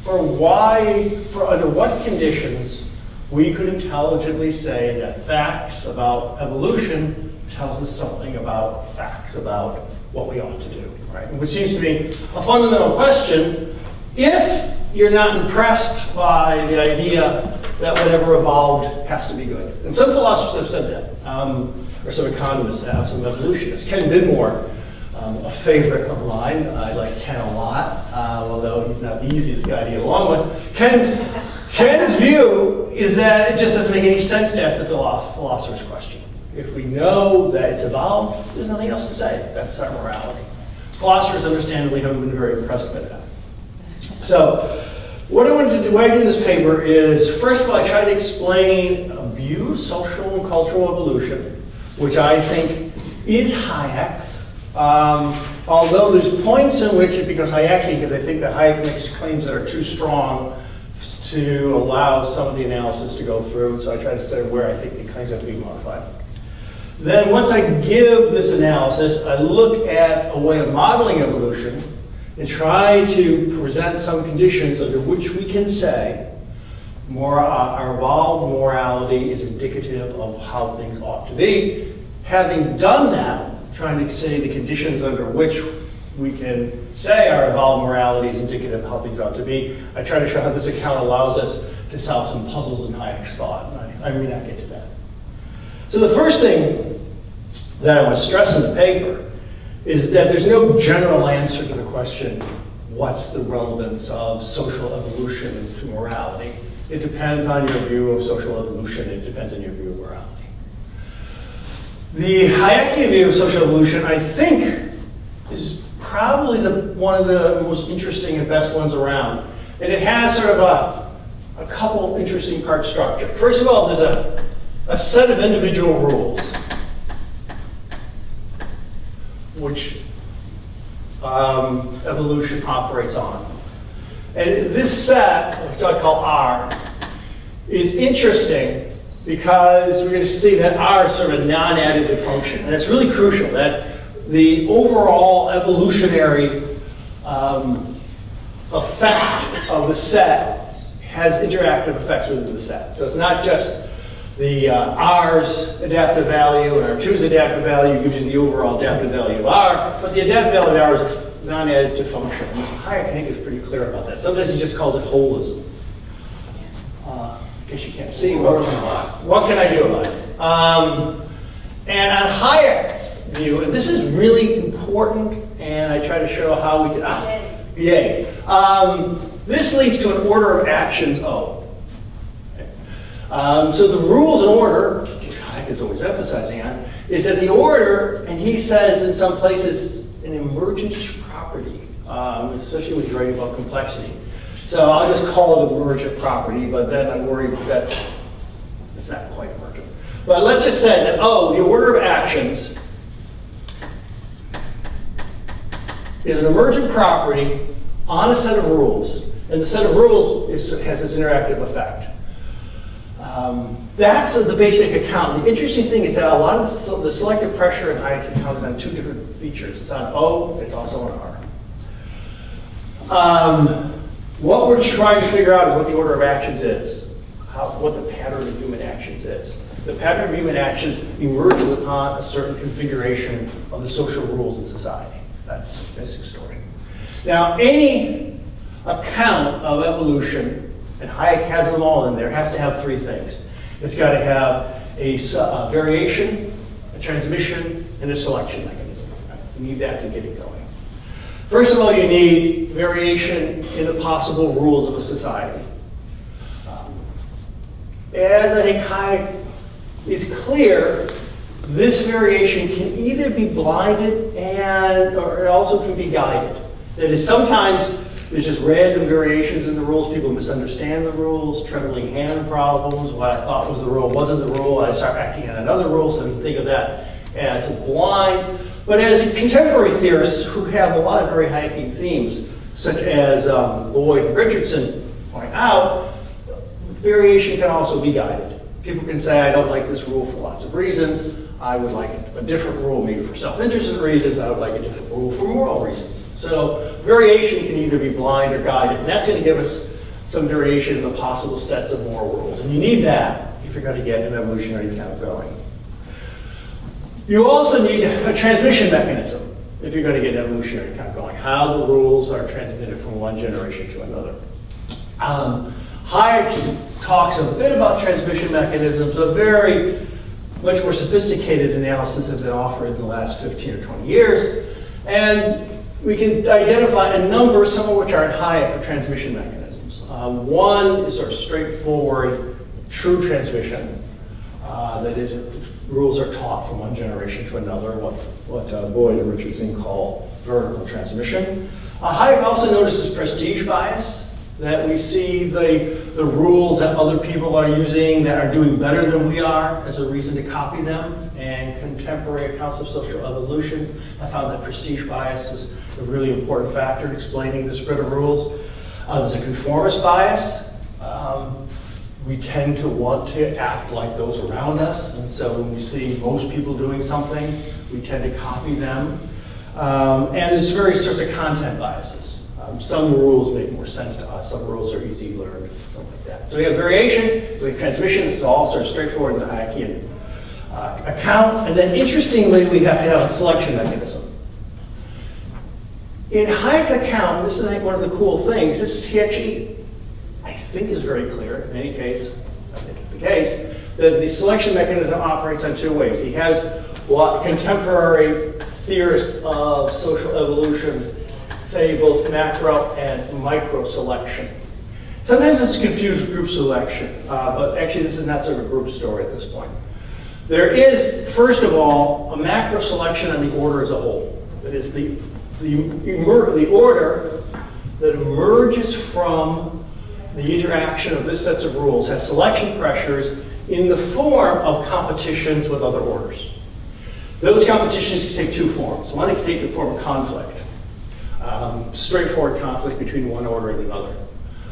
for under what conditions we could intelligently say that facts about evolution tells us something about facts about what we ought to do, right? Which seems to be a fundamental question if you're not impressed by the idea that whatever evolved has to be good. And some philosophers have said that, or some economists have, some evolutionists. Ken Bidmore, a favorite of mine. I like Ken a lot, although he's not the easiest guy to get along with. Ken's view is that it just doesn't make any sense to ask the philosopher's question. If we know that it's evolved, there's nothing else to say. That's our morality. Philosophers, understandably, haven't been very impressed by that. So, what I wanted to do, what I do in this paper is, first of all, I try to explain a view of social and cultural evolution, which I think is Hayek. Although there's points in which it becomes Hayekian, because I think that Hayek makes claims that are too strong to allow some of the analysis to go through. So I try to say where I think the claims have to be modified. Then once I give this analysis, I look at a way of modeling evolution and try to present some conditions under which we can say our evolved morality is indicative of how things ought to be. Having done that, trying to say the conditions under which we can say our evolved morality is indicative of how things ought to be, I try to show how this account allows us to solve some puzzles in Hayek's thought. And I may not get to that. So the first thing that I want to stress in the paper is that there's no general answer to the question, what's the relevance of social evolution to morality? It depends on your view of social evolution. It depends on your view of morality. The Hayekian view of social evolution, I think, is probably one of the most interesting and best ones around. And it has sort of a couple interesting part structure. First of all, there's a set of individual rules which evolution operates on. And this set, which I call R, is interesting because we're going to see that R is sort of a non-additive function. And it's really crucial that the overall evolutionary effect of the set has interactive effects within the set. So it's not just the R's adaptive value and R2's adaptive value gives you the overall adaptive value of R, but the adaptive value of R is a non-additive function. Hayek, I think, is pretty clear about that. Sometimes he just calls it holism. I guess you can't see. What can I do about it? And on Hayek's view, and this is really important, and I try to show how we can... Yay. This leads to an order of actions O. So the rules in order, which Hayek is always emphasizing on, is that the order, and he says in some places, an emergent property, especially when he's writing about complexity. So I'll just call it emergent property, but then I'm worried that it's not quite emergent. But let's just say that, the order of actions is an emergent property on a set of rules, and the set of rules has this interactive effect. That's the basic account. The interesting thing is that a lot of the selective pressure in Hayek's account is on two different features. It's on O, it's also on R. What we're trying to figure out is what the order of actions is, what the pattern of human actions is. The pattern of human actions emerges upon a certain configuration of the social rules in society. That's the basic story. Now, any account of evolution, and Hayek has them all in there, has to have three things. It's got to have a variation, a transmission, and a selection mechanism. Right? You need that to get it going. First of all, you need variation in the possible rules of a society. As I think Hayek is clear, this variation can either be blinded or it also can be guided. That is, sometimes there's just random variations in the rules. People misunderstand the rules, trembling hand problems. What I thought was the rule wasn't the rule. I start acting on another rule, so you think of that as a blind. But as contemporary theorists who have a lot of very Hayekian themes, such as Lloyd and Richardson point out, variation can also be guided. People can say, I don't like this rule for lots of reasons. I would like a different rule maybe for self-interested reasons. I would like a different rule for moral reasons. So variation can either be blind or guided, and that's going to give us some variation in the possible sets of moral rules. And you need that if you're going to get an evolutionary account going. You also need a transmission mechanism if you're going to get an evolutionary account going, how the rules are transmitted from one generation to another. Hayek talks a bit about transmission mechanisms. A very much more sophisticated analysis has been offered in the last 15 or 20 years. And we can identify a number, some of which are in Hayek, of transmission mechanisms. One is sort of straightforward, true transmission. That is, rules are taught from one generation to another, what Boyd and Richardson call vertical transmission. Hayek also notices prestige bias, that we see the rules that other people are using that are doing better than we are as a reason to copy them. And contemporary accounts of social evolution have found that prestige bias is a really important factor in explaining the spread of rules. There's a conformist bias. We tend to want to act like those around us, and so when we see most people doing something, we tend to copy them. And there's various sorts of content biases. Some rules make more sense to us, some rules are easy learned, something like that. So we have variation, we have transmission. This is all sort of straightforward in the Hayekian account. And then interestingly, we have to have a selection mechanism. In Hayek's account, and this is I think one of the cool things, he actually, I think, is very clear, in any case, I think it's the case, that the selection mechanism operates on two ways. He has what contemporary theorists of social evolution say both macro and micro selection. Sometimes it's confused with group selection, but actually this is not sort of a group story at this point. There is, first of all, a macro selection on the order as a whole. That is the order that emerges from the interaction of this sets of rules has selection pressures in the form of competitions with other orders. Those competitions can take two forms. One, it can take the form of conflict. Straightforward conflict between one order and another.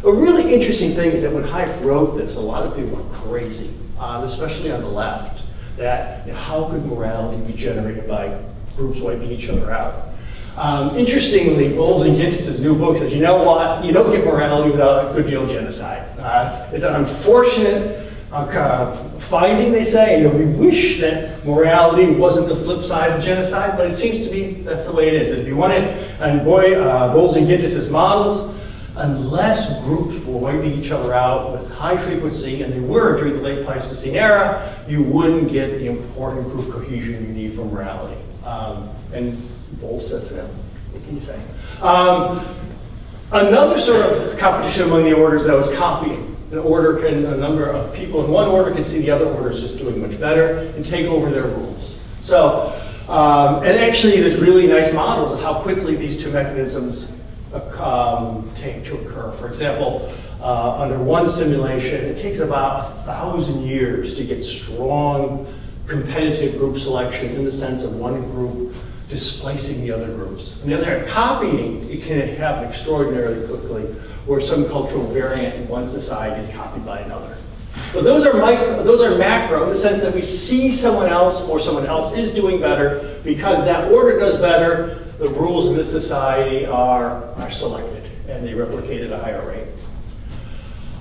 A really interesting thing is that when Hayek wrote this, a lot of people went crazy, especially on the left, that how could morality be generated by groups wiping each other out? Interestingly, Bowles and Gintis's new book says, you know what, you don't get morality without a good deal of genocide. It's an unfortunate finding, they say. We wish that morality wasn't the flip side of genocide, but it seems to be that's the way it is. If you want it, and Bowles and Gintis's models, unless groups were wiping each other out with high frequency, and they were during the late Pleistocene era, you wouldn't get the important group cohesion you need for morality. And Bowles says, what can you say? Another sort of competition among the orders that was copying. a number of people in one order can see the other orders just doing much better and take over their rules. So, and actually there's really nice models of how quickly these two mechanisms take to occur. For example, under one simulation, it takes about 1,000 years to get strong competitive group selection in the sense of one group displacing the other groups. On the other hand, copying, it can happen extraordinarily quickly, where some cultural variant in one society is copied by another. But those are macro in the sense that we see someone else or someone else is doing better. Because that order does better, the rules in this society are selected and they replicate at a higher rate.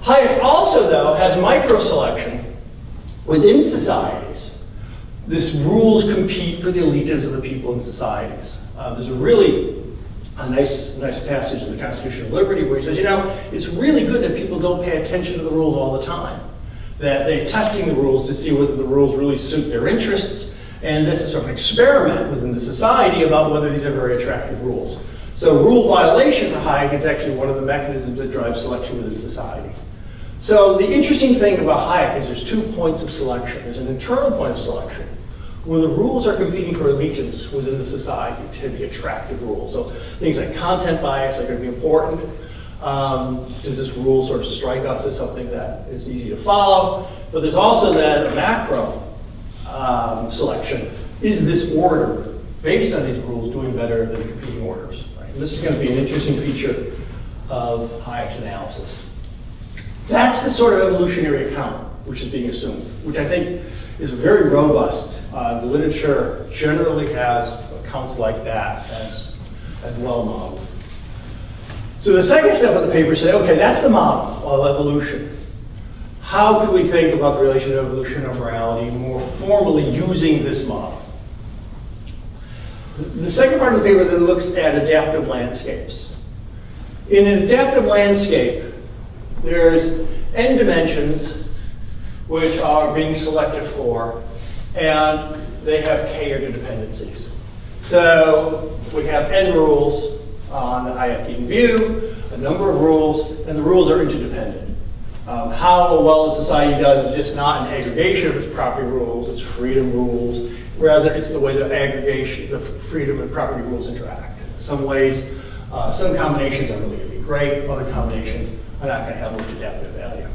Hayek also, though, has micro selection within societies. These rules compete for the allegiance of the people in societies. There's a nice passage in the Constitution of Liberty where he says, you know, it's really good that people don't pay attention to the rules all the time. That they're testing the rules to see whether the rules really suit their interests. And this is sort of an experiment within the society about whether these are very attractive rules. So rule violation for Hayek is actually one of the mechanisms that drives selection within society. So the interesting thing about Hayek is there's 2 points of selection. There's an internal point of selection where the rules are competing for allegiance within the society to be attractive rules. So things like content bias are going to be important. Does this rule sort of strike us as something that is easy to follow? But there's also then a macro selection. Is this order, based on these rules, doing better than competing orders? Right? And this is going to be an interesting feature of Hayek's analysis. That's the sort of evolutionary account which is being assumed, which I think is very robust. The literature generally has accounts like that as well modeled. So the second step of the paper said, okay, that's the model of evolution. How could we think about the relation of evolution and morality more formally using this model? The second part of the paper then looks at adaptive landscapes. In an adaptive landscape, there's n dimensions which are being selected for, and they have k interdependencies. So we have n rules on the Hayekian view, a number of rules, and the rules are interdependent. How well a society does is just not an aggregation of its property rules, its freedom rules. Rather, it's the way the freedom and property rules interact. In some ways, some combinations are really going to be great. Other combinations are not going to have much adaptive value.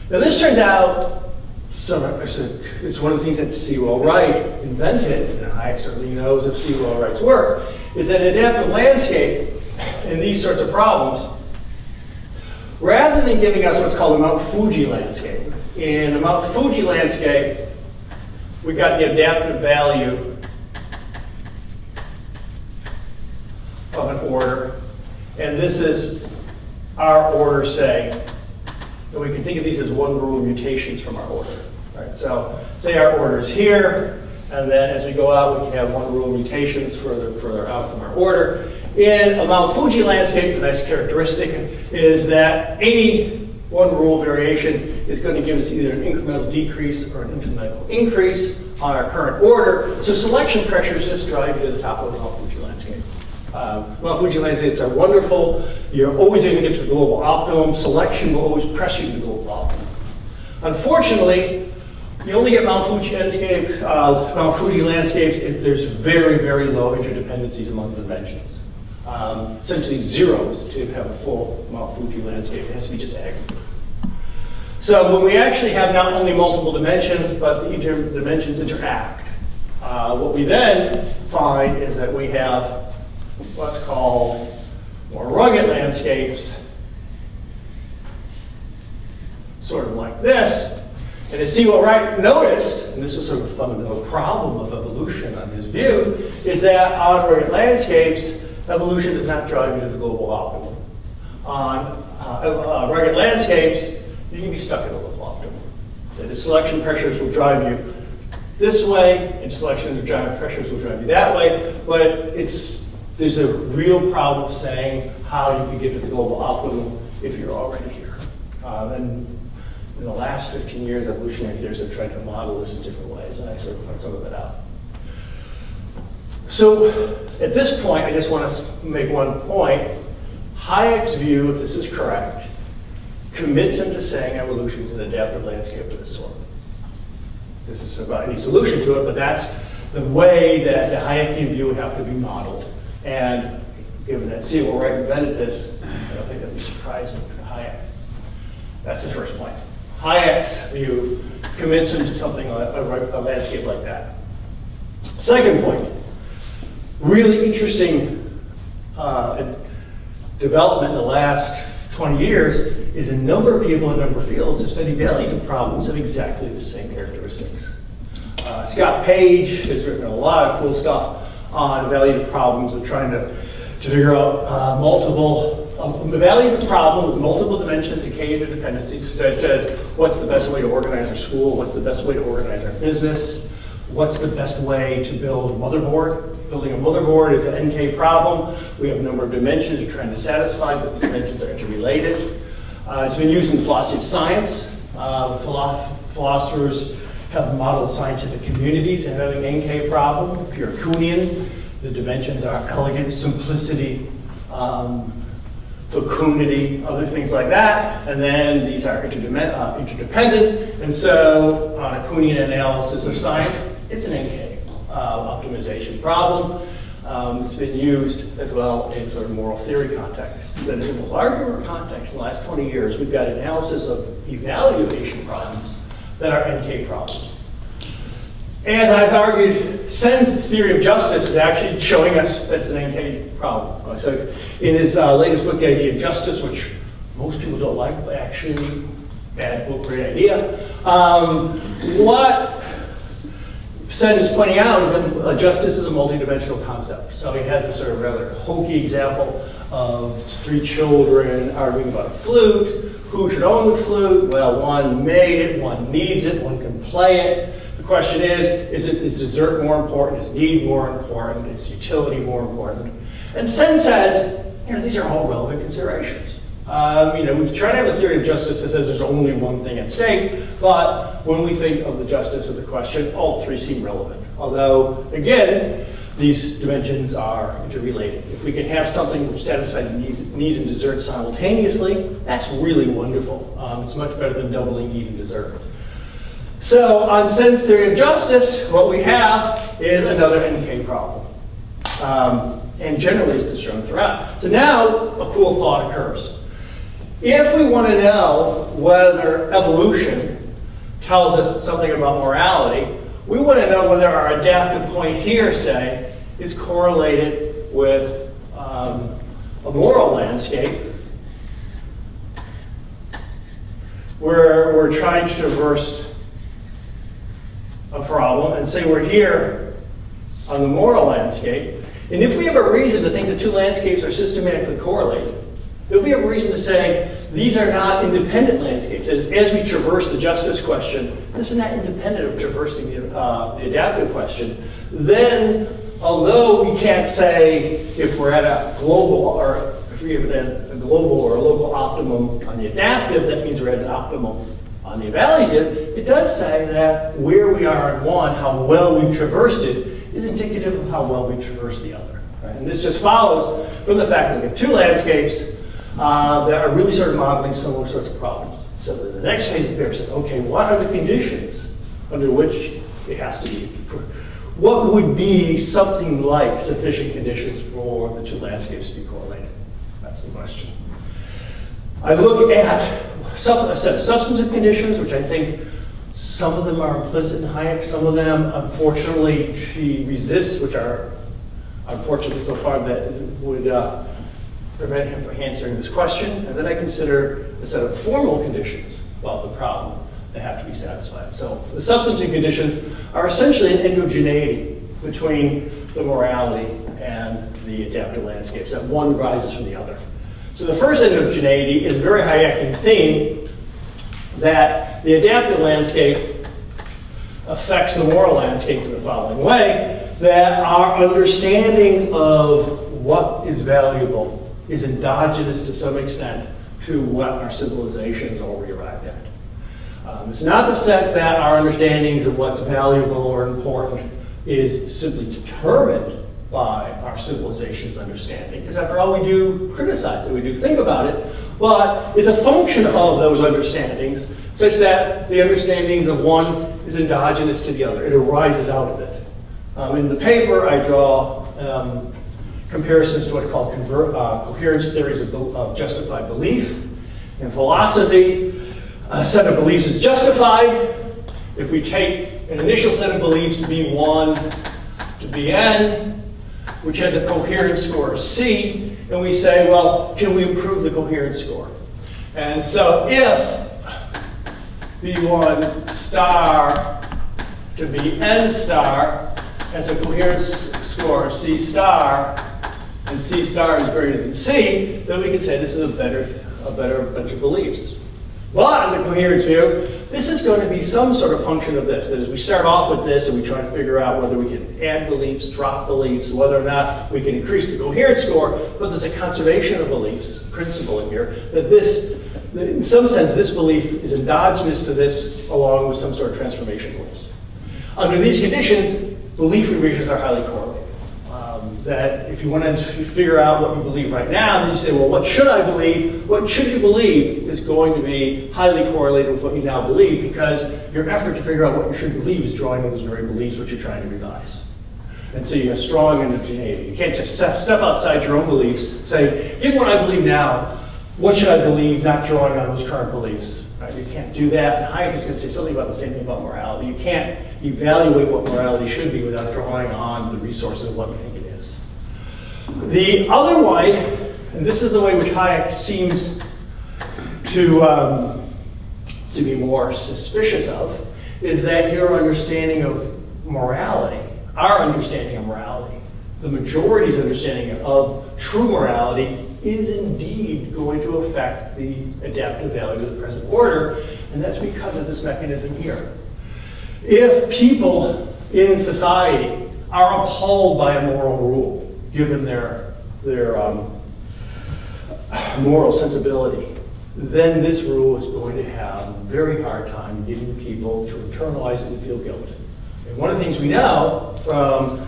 Now, this turns out, it's one of the things that Sewell Wright invented, and Hayek certainly knows of Sewell Wright's work, is that an adaptive landscape in these sorts of problems, rather than giving us what's called a Mount Fuji landscape, in a Mount Fuji landscape, we got the adaptive value of an order, and this is our order, say, and we can think of these as one rule mutations from our order. Right? So say our order is here, and then as we go out, we can have one rule mutations further out from our order. In a Mount Fuji landscape, the nice characteristic is that any one rule variation is going to give us either an incremental decrease or an incremental increase on our current order. So selection pressures just drive you to the top of the Mount Fuji landscape. Mount Fuji landscapes are wonderful. You're always going to get to the global optimum. Selection will always press you to the global optimum. Unfortunately, you only get Mount Fuji landscapes if there's very, very low interdependencies among the dimensions. Essentially zeros to have a full Mount Fuji landscape. It has to be just aggregate. So when we actually have not only multiple dimensions, but the dimensions interact, what we then find is that we have what's called more rugged landscapes, sort of like this. And as Sewell Wright noticed, and this was sort of a fundamental problem of evolution on his view, is that on rugged landscapes, evolution does not drive you to the global optimum. On rugged landscapes, you can be stuck at a global optimum. The selection pressures will drive you this way, and selection pressures will drive you that way, but there's a real problem saying how you can get to the global optimum if you're already here. And in the last 15 years, evolutionary theorists have tried to model this in different ways, and I sort of point some of it out. So at this point, I just want to make one point. Hayek's view, if this is correct, commits him to saying evolution is an adaptive landscape of this sort. This is about any solution to it, but that's the way that the Hayekian view would have to be modeled. And given that Seymour Wright invented this, I don't think that'd be surprising to Hayek. That's the first point. Hayek's view commits him to something like a landscape like that. Second point, really interesting development in the last 20 years is a number of people in a number of fields have said evaluative problems have exactly the same characteristics. Scott Page has written a lot of cool stuff on evaluative problems of trying to figure out evaluative problem with multiple dimensions and k interdependencies. So it says, what's the best way to organize our school? What's the best way to organize our business? What's the best way to build a motherboard? Building a motherboard is an NK problem. We have a number of dimensions we're trying to satisfy, but these dimensions are interrelated. It's been used in the philosophy of science. Philosophers have modeled scientific communities and having an NK problem. If you're a Kuhnian, the dimensions are elegance, simplicity, fecundity, other things like that. And then these are interdependent. And so on a Kuhnian analysis of science, it's an NK optimization problem. It's been used as well in sort of moral theory context. That is, in the larger context, in the last 20 years, we've got analysis of evaluation problems that are NK problems. As I've argued, Sen's theory of justice is actually showing us that's an NK problem. So in his latest book, The Idea of Justice, which most people don't like, but actually, bad book, great idea. What Sen is pointing out is that justice is a multidimensional concept. So he has a sort of rather hokey example of 3 children arguing about a flute. Who should own the flute? Well, one made it, one needs it, one can play it. The question is dessert more important? Is need more important? Is utility more important? And Sen says, these are all relevant considerations. We try to have a theory of justice that says there's only one thing at stake, but when we think of the justice of the question, all 3 seem relevant. Although, again, these dimensions are interrelated. If we can have something which satisfies need and dessert simultaneously, that's really wonderful. It's much better than doubling need and dessert. So on Sen's theory of justice, what we have is another NK problem. And generally it's been shown throughout. So now a cool thought occurs. If we want to know whether evolution tells us something about morality, we want to know whether our adaptive point here, say, is correlated with a moral landscape where we're trying to traverse a problem, and say we're here on the moral landscape. And if we have a reason to think the 2 landscapes are systematically correlated, if we have a reason to say these are not independent landscapes, as we traverse the justice question, this is not independent of traversing the adaptive question, then although we can't say if we're at a global or if we have a global or a local optimum on the adaptive, that means we're at an optimum on the evaluative, it does say that where we are in one, how well we've traversed it, is indicative of how well we traverse the other. Right? And this just follows from the fact that we have 2 landscapes that are really sort of modeling similar sorts of problems. So the next phase of the paper says, okay, what are the conditions under which it has to be? What would be something like sufficient conditions for the 2 landscapes to be correlated? That's the question. I look at a set of substantive conditions, which I think some of them are implicit in Hayek, some of them, unfortunately, she resists, which are unfortunately so far that would prevent him from answering this question. And then I consider a set of formal conditions about the problem that have to be satisfied. So the substantive conditions are essentially an endogeneity between the morality and the adaptive landscapes, that one rises from the other. So the first endogeneity is a very Hayekian theme that the adaptive landscape affects the moral landscape in the following way, that our understandings of what is valuable is endogenous to some extent to what our civilizations already arrived at. It's not the sense that our understandings of what's valuable or important is simply determined by our civilization's understanding. Because after all, we do criticize it, we do think about it, but it's a function of those understandings such that the understandings of one is endogenous to the other. It arises out of it. In the paper, I draw comparisons to what's called coherence theories of justified belief. In philosophy, a set of beliefs is justified if we take an initial set of beliefs, B1 to Bn, which has a coherence score of C, and we say, well, can we improve the coherence score? And so if B1 star to Bn star has a coherence score of C star, and C star is greater than C, then we can say this is a better bunch of beliefs. But in the coherence view, this is going to be some sort of function of this. That is, we start off with this and we try to figure out whether we can add beliefs, drop beliefs, whether or not we can increase the coherence score, but there's a conservation of beliefs principle in here, that this, in some sense, this belief is endogenous to this along with some sort of transformation rules. Under these conditions, belief revisions are highly correlated. That if you want to figure out what you believe right now, then you say, well, what should I believe? What should you believe is going to be highly correlated with what you now believe, because your effort to figure out what you should believe is drawing on those very beliefs which you're trying to revise. And so you have strong indigeneity. You can't just step outside your own beliefs, say, given what I believe now, what should I believe, not drawing on those current beliefs. Right? You can't do that. And Hayek is going to say something about the same thing about morality. You can't evaluate what morality should be without drawing on the resources of what you think it is. The other way, and this is the way which Hayek seems to be more suspicious of, is that your understanding of morality, our understanding of morality, the majority's understanding of true morality, is indeed going to affect the adaptive value of the present order, and that's because of this mechanism here. If people in society are appalled by a moral rule, given their moral sensibility, then this rule is going to have a very hard time getting people to internalize it and feel guilt. And one of the things we know from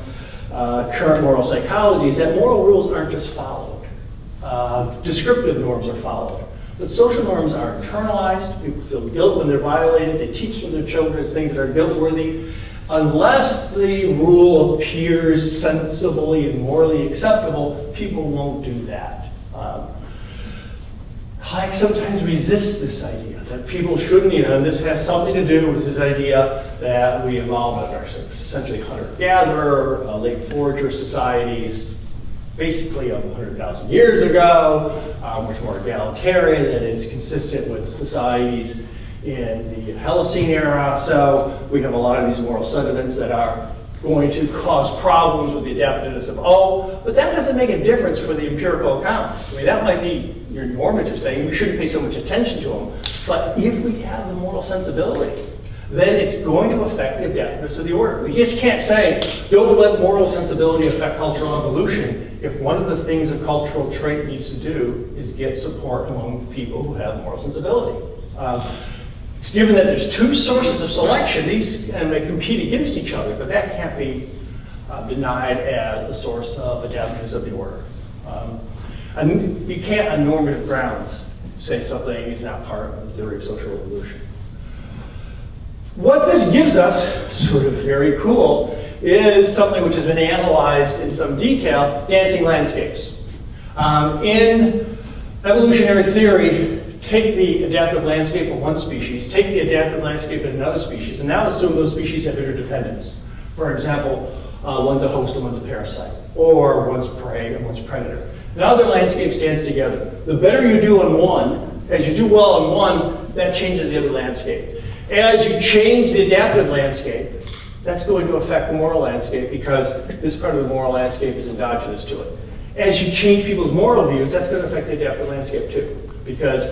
current moral psychology is that moral rules aren't just followed. Descriptive norms are followed. But social norms are internalized. People feel guilt when they're violated. They teach to their children things that are guilt-worthy. Unless the rule appears sensibly and morally acceptable, people won't do that. Hayek sometimes resists this idea that people shouldn't, and this has something to do with his idea that we evolved under essentially hunter-gatherer, late forager societies, basically 100,000 years ago, much more egalitarian, and is consistent with societies in the Hayekean era. So we have a lot of these moral sentiments that are going to cause problems with the adaptiveness of O, but that doesn't make a difference for the empirical account. I mean, that might be your normative saying we shouldn't pay so much attention to them, but if we have the moral sensibility, then it's going to affect the adaptiveness of the order. We just can't say, don't let moral sensibility affect cultural evolution if one of the things a cultural trait needs to do is get support among people who have moral sensibility. It's given that there's two sources of selection, and they compete against each other, but that can't be denied as a source of adaptiveness of the order. And you can't, on normative grounds, say something is not part of the theory of social evolution. What this gives us, sort of very cool, is something which has been analyzed in some detail, dancing landscapes. In evolutionary theory, take the adaptive landscape of one species, take the adaptive landscape of another species, and now assume those species have interdependence. For example, one's a host and one's a parasite, or one's prey and one's predator. Now the landscapes dance together. The better you do on one, as you do well on one, that changes the other landscape. As you change the adaptive landscape, that's going to affect the moral landscape because this part of the moral landscape is endogenous to it. As you change people's moral views, that's going to affect the adaptive landscape too. Because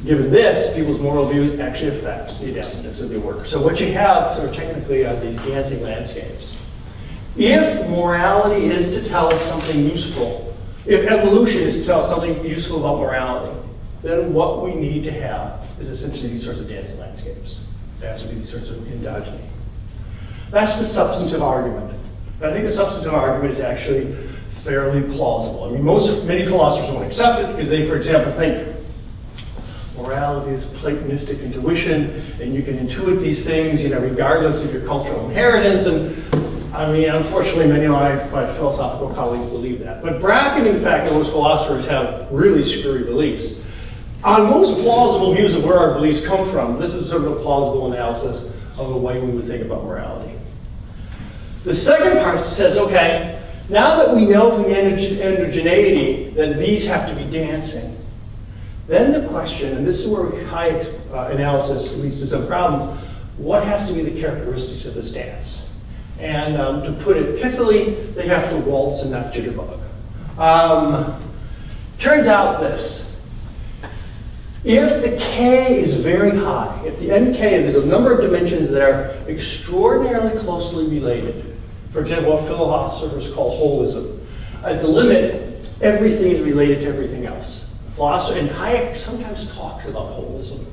given this, people's moral views actually affects the adaptiveness of the order. So what you have, sort of technically, are these dancing landscapes. If morality is to tell us something useful, if evolution is to tell us something useful about morality, then what we need to have is essentially these sorts of dancing landscapes. That should be these sorts of endogeny. That's the substantive argument. But I think the substantive argument is actually fairly plausible. I mean, many philosophers won't accept it because they, for example, think morality is Platonistic intuition, and you can intuit these things, regardless of your cultural inheritance. And I mean, unfortunately, many of my philosophical colleagues believe that. But bracketing the fact that most philosophers have really screwy beliefs, on most plausible views of where our beliefs come from, this is sort of a plausible analysis of the way we would think about morality. The second part says, okay, now that we know from the endogeneity that these have to be dancing, then the question, and this is where Hayek's analysis leads to some problems, what has to be the characteristics of this dance? And to put it pithily, they have to waltz and not jitterbug. Turns out this. If the K is very high, if the NK, there's a number of dimensions that are extraordinarily closely related, for example, what philosophers call holism. At the limit, everything is related to everything else. Philosopher, and Hayek sometimes talks about holism.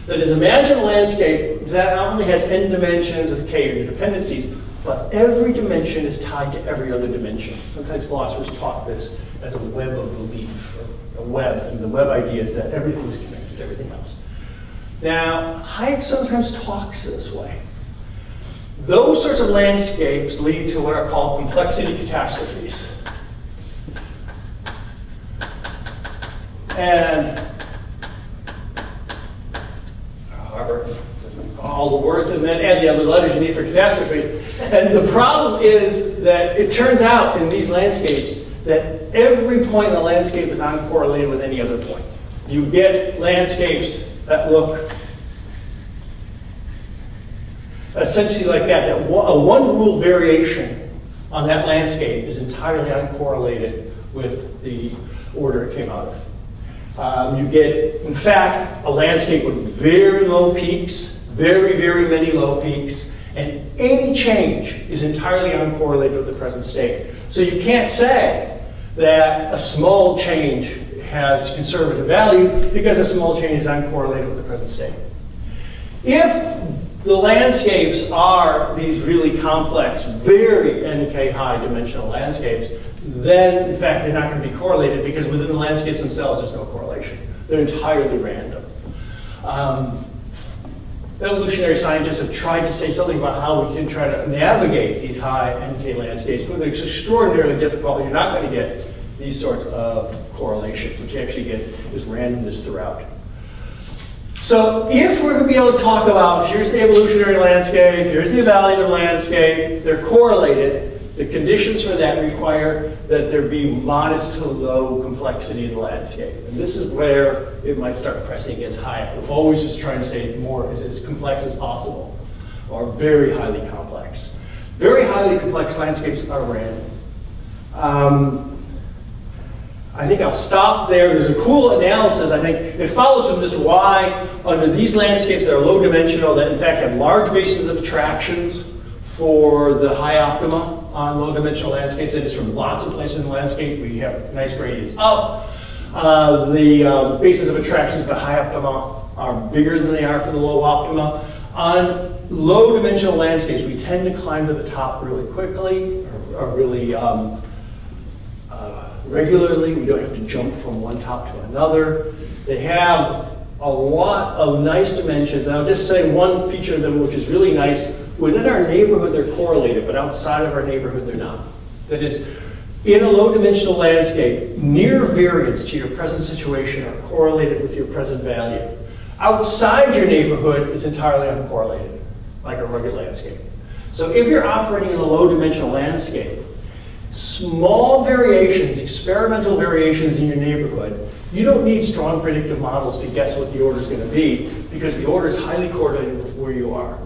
That is, imagine a landscape that not only has n dimensions with k interdependencies, but every dimension is tied to every other dimension. Sometimes philosophers talk this as a web of belief, or a web, and the web idea is that everything is connected to everything else. Now, Hayek sometimes talks this way. Those sorts of landscapes lead to what are called complexity catastrophes. And however, all the words and then add the other letters you need for catastrophe. And the problem is that it turns out in these landscapes that every point in the landscape is uncorrelated with any other point. You get landscapes that look essentially like that a one-rule variation on that landscape is entirely uncorrelated with the order it came out of. You get, in fact, a landscape with very low peaks, very, very many low peaks, and any change is entirely uncorrelated with the present state. So you can't say that a small change has conservative value because a small change is uncorrelated with the present state. If the landscapes are these really complex, very NK high dimensional landscapes, then in fact they're not going to be correlated because within the landscapes themselves there's no correlation. They're entirely random. Evolutionary scientists have tried to say something about how we can try to navigate these high NK landscapes, but it's extraordinarily difficult. You're not going to get these sorts of correlations. What you actually get is randomness throughout. So if we're going to be able to talk about, here's the evolutionary landscape, here's the evaluative landscape, they're correlated, the conditions for that require that there be modest to low complexity in the landscape. And this is where it might start pressing against Hayek, who always is trying to say it's more, it's as complex as possible, or very highly complex. Very highly complex landscapes are random. I think I'll stop there. There's a cool analysis. I think it follows from this why under these landscapes that are low dimensional, that in fact have large bases of attractions for the high optima on low dimensional landscapes. That is from lots of places in the landscape. We have nice gradients up. The bases of attractions to high optima are bigger than they are for the low optima. On low dimensional landscapes, we tend to climb to the top really quickly, or really regularly. We don't have to jump from one top to another. They have a lot of nice dimensions. And I'll just say one feature of them which is really nice. Within our neighborhood, they're correlated, but outside of our neighborhood, they're not. That is, in a low dimensional landscape, near variants to your present situation are correlated with your present value. Outside your neighborhood, it's entirely uncorrelated, like a rugged landscape. So if you're operating in a low dimensional landscape, small variations, experimental variations in your neighborhood, you don't need strong predictive models to guess what the order is going to be because the order is highly correlated with where you are.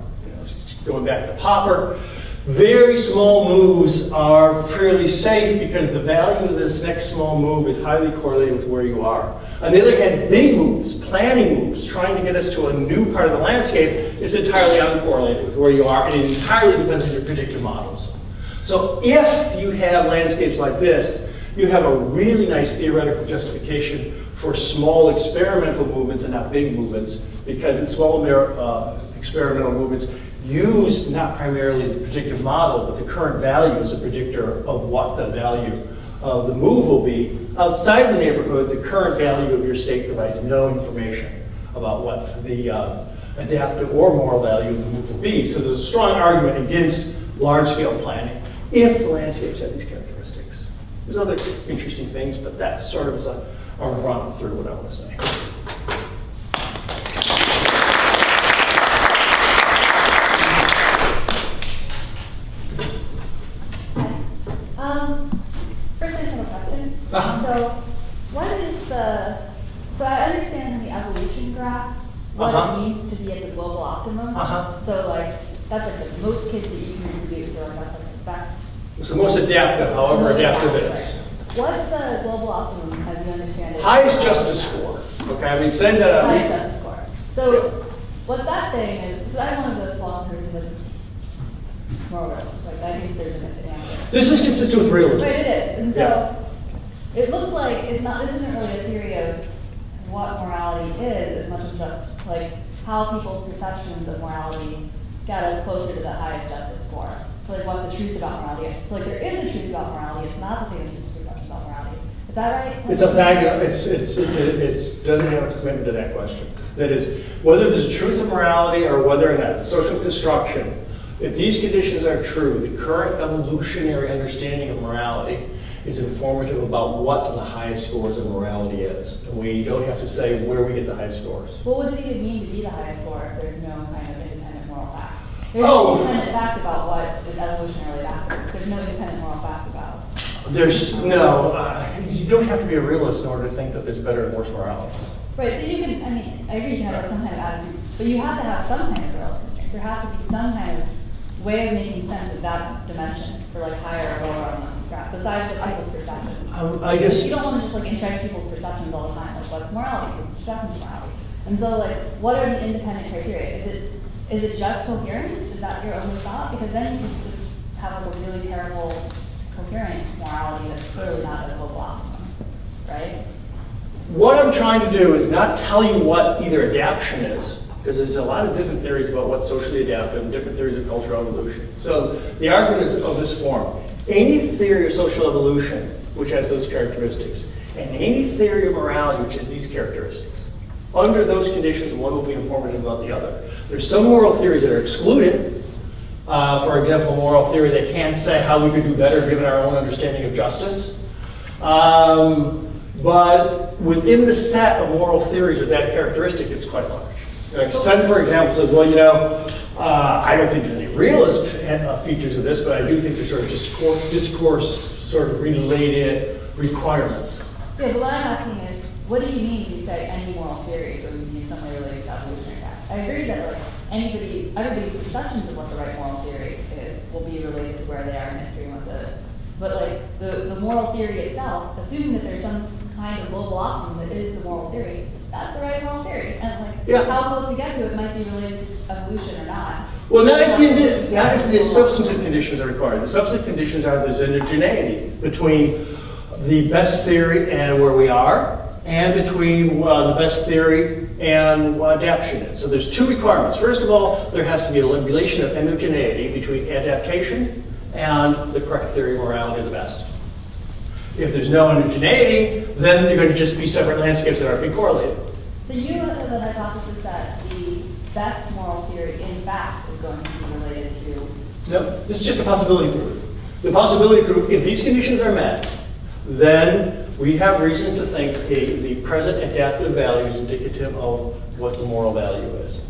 Going back to Popper, very small moves are fairly safe because the value of this next small move is highly correlated with where you are. On the other hand, big moves, planning moves, trying to get us to a new part of the landscape is entirely uncorrelated with where you are, and it entirely depends on your predictive models. So if you have landscapes like this, you have a really nice theoretical justification for small experimental movements and not big movements, because in small experimental movements, use not primarily the predictive model, but the current value as a predictor of what the value of the move will be. Outside the neighborhood, the current value of your state provides no information about what the adaptive or moral value of the move will be. So there's a strong argument against large-scale planning if the landscapes have these characteristics. There's other interesting things, but that sort of is a run through what I want to say. First, I have a question. Uh-huh. So, what is so I understand in the evolution graph what Uh-huh. it means to be at the global optimum. Uh-huh. So, like, that's like the most kids that you can reproduce, or that's like the best. It's the most adaptive, however adaptive it is. What's the global optimum as you understand it? Highest justice score. Okay, I mean, saying that Highest justice score. So, what's that saying is, because I'm one of those philosophers who's like, moral realist. Like, I think there's an answer. this is consistent with realism. Right, it is. And so Yeah. it looks like this isn't really a theory of what morality is as much as just like how people's perceptions of morality get us closer to the highest justice score. So like what the truth about morality is. So like there is a truth about morality. It's not the same as people's perception about morality. Is that right? It's a fact, it doesn't have a commitment to that question. That is, whether there's a truth of morality or whether or not the social construction, if these conditions are true, the current evolutionary understanding of morality is informative about what the highest scores of morality is. And we don't have to say where we get the highest scores. Well, what does it even mean to be the highest score if there's no kind of independent moral facts? There's Oh. no independent fact about what is evolutionarily backward. There's no independent moral fact about. There's no, you don't have to be a realist in order to think that there's better and worse morality. Right, so you can, I mean, I agree you can have some kind of attitude, but you have to have some kind of realistic strength. There has to be some kind of way of making sense of that dimension for like higher or lower on the graph, besides just people's perceptions. You don't want to just like interact people's perceptions all the time, like what's morality, what's perceptions morality. And so like, what are the independent criteria? Is it just coherence? Is that your only thought? Because then you can just have like a really terrible coherent morality that's clearly not a global optimum, right? What I'm trying to do is not tell you what either adaptation is, because there's a lot of different theories about what's socially adaptive and different theories of cultural evolution. So the argument is of this form. Any theory of social evolution which has those characteristics, and any theory of morality which has these characteristics, under those conditions, one will be informative about the other. There's some moral theories that are excluded. For example, moral theory that can't say how we could do better given our own understanding of justice. But within the set of moral theories with that characteristic, it's quite large. Like Sen, for example, says, well, you know, I don't think there's any realist features of this, but I do think there's sort of discourse sort of related requirements. Yeah, but what I'm asking is, what do you mean when you say any moral theory or you mean some way related to evolutionary facts? I agree that like everybody's perceptions of what the right moral theory is will be related to where they are in history and what but like the moral theory itself, assuming that there's some kind of global optimum that is the moral theory, that's the right moral theory. And like how close you get to it might be related to evolution or not. Well, not if the substantive conditions are required. The substantive conditions are there's indigeneity between the best theory and where we are, and between the best theory and what adaptation is. So there's two requirements. First of all, there has to be a relation of endogeneity between adaptation and the correct theory of morality of the best. If there's no endogeneity, then they're going to just be separate landscapes that aren't being correlated. So you have the hypothesis that the best moral theory, in fact, is going to be related to... No, this is just a possibility proof. The possibility proof, if these conditions are met, then we have reason to think the present adaptive value is indicative of what the moral value is.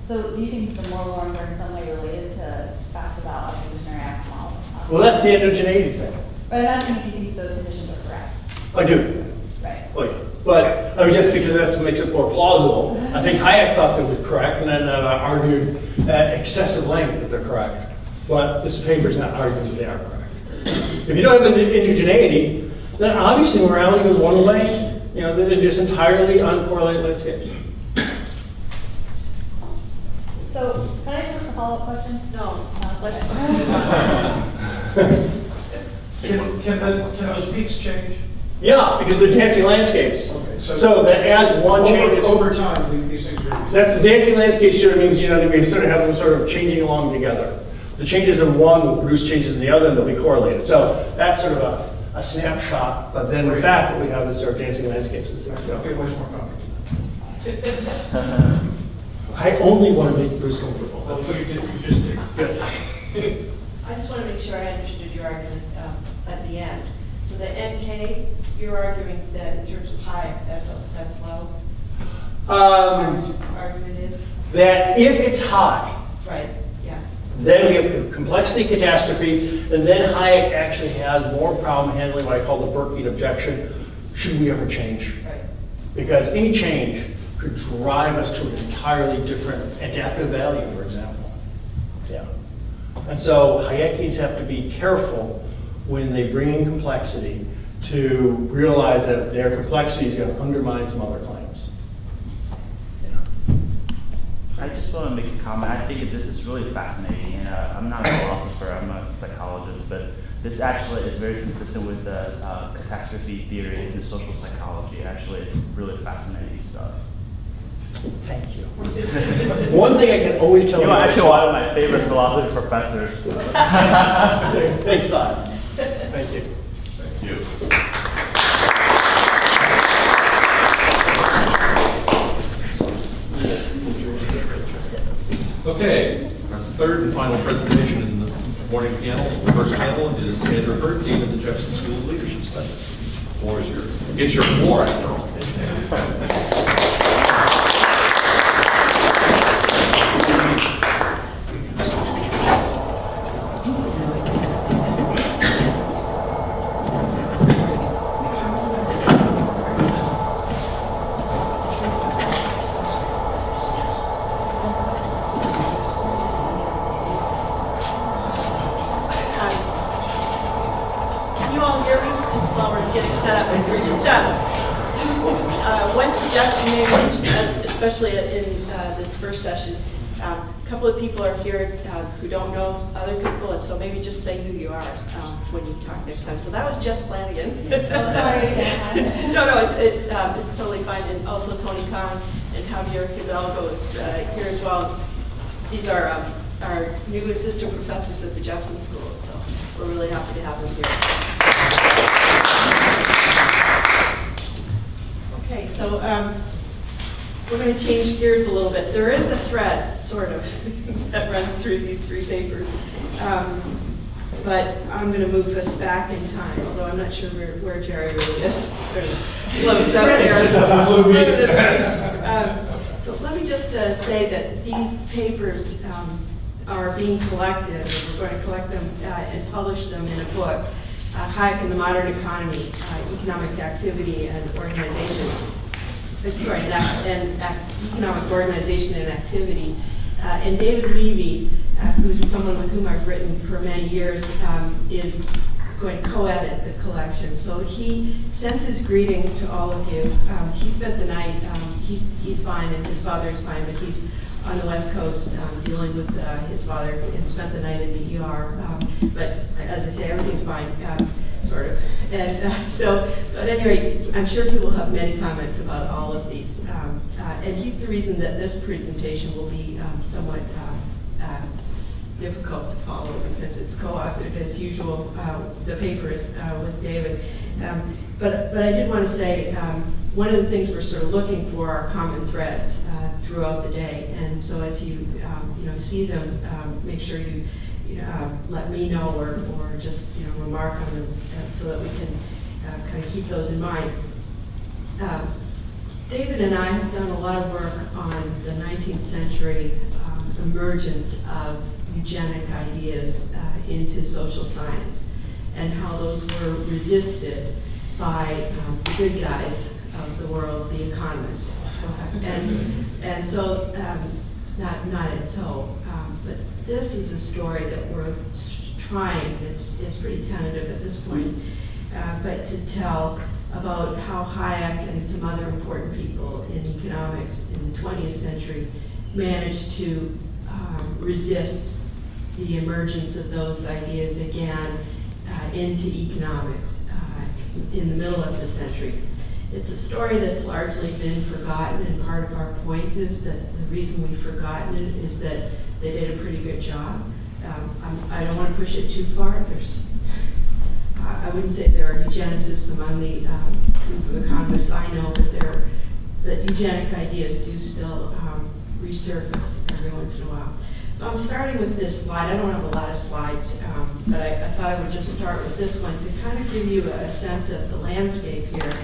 So do you think the moral norms are in some way related to facts about evolutionary action models? Well, that's the endogeneity thing. But I'm asking if you think those conditions are correct. I do. Right. Oh, yeah. But I mean, just because that makes it more plausible, I think Hayek thought that was correct, and then argued at excessive length that they're correct. But this paper is not arguing that they are correct. If you don't have endogeneity, then obviously morality goes one way. You know, they're just entirely uncorrelated landscapes. So can I ask a follow-up question? No. Okay. Can those peaks change? Yeah, because they're dancing landscapes. Okay, So that as one changes. Over time, these things are. That's the dancing landscape sort of means, that we sort of have them sort of changing along together. The changes in one will produce changes in the other, and they'll be correlated. So that's sort of a snapshot, but then the fact that we have this sort of dancing landscapes is things. Okay, much more complicated. I only want to make Bruce comfortable. Well, you just did. Good. I just want to make sure I understood your argument at the end. So the NK, you're arguing that in terms of Hayek, that's low? Argument is? That if it's high, Right, yeah. then we have complexity catastrophe, and then Hayek actually has more problem handling what I call the Burkean objection, should we ever change? Right. Because any change could drive us to an entirely different adaptive value, for example. Yeah. And so Hayekians have to be careful when they bring in complexity to realize that their complexity is going to undermine some other claims. Yeah. I just want to make a comment. I think this is really fascinating, and I'm not a philosopher, I'm a psychologist, but this actually is very consistent with the catastrophe theory in social psychology. Actually, it's really fascinating stuff. Thank you. One thing I can always tell you. You're actually one of my favorite philosophy professors. Thanks, Todd. Thank you. Thank you. Okay, our third and final presentation in the morning panel, the first panel, is Sandra Peart, Dean of the Jepson School of Leadership Studies. The floor is yours. It's your floor, after all. Can you all hear me? Just while we're getting set up, we're just one suggestion maybe, especially in this first session. A couple of people are here who don't know other people, and so maybe just say who you are when you talk next time. So that was Jess Flanagan. Sorry. No, it's totally fine. And also Tony Khan and Javier Hidalgo is here as well. These are our new assistant professors at the Jepson School, so we're really happy to have them here. Okay, so we're going to change gears a little bit. There is a thread, sort of, that runs through these three papers. But I'm going to move us back in time, although I'm not sure where Jerry really is. Sort of floats out there. So let me just say that these papers are being collected, and we're going to collect them and publish them in a book, Hayek and the Modern Economy, Economic Activity and Organization. Economic Organization and Activity. And David Levy, who's someone with whom I've written for many years, is going to co-edit the collection. So he sends his greetings to all of you. He spent the night, he's fine and his father's fine, but he's on the West Coast dealing with his father and spent the night in the ER. But as I say, everything's fine, sort of. And so at any rate, I'm sure he will have many comments about all of these. And he's the reason that this presentation will be somewhat difficult to follow because it's co-authored as usual, the papers with David. But I did want to say, one of the things we're sort of looking for are common threads throughout the day. And so as you see them, make sure you let me know or just remark on them so that we can kind of keep those in mind. David and I have done a lot of work on the 19th century emergence of eugenic ideas into social science and how those were resisted by the good guys of the world, the economists. And so, but this is a story that we're trying, it's pretty tentative at this point, but to tell about how Hayek and some other important people in economics in the 20th century managed to resist the emergence of those ideas again into economics in the middle of the century. It's a story that's largely been forgotten, and part of our point is that the reason we've forgotten it is that they did a pretty good job. I don't want to push it too far. I wouldn't say there are eugenicists among the group of economists I know, but that eugenic ideas do still resurface every once in a while. So I'm starting with this slide. I don't have a lot of slides, but I thought I would just start with this one to kind of give you a sense of the landscape here.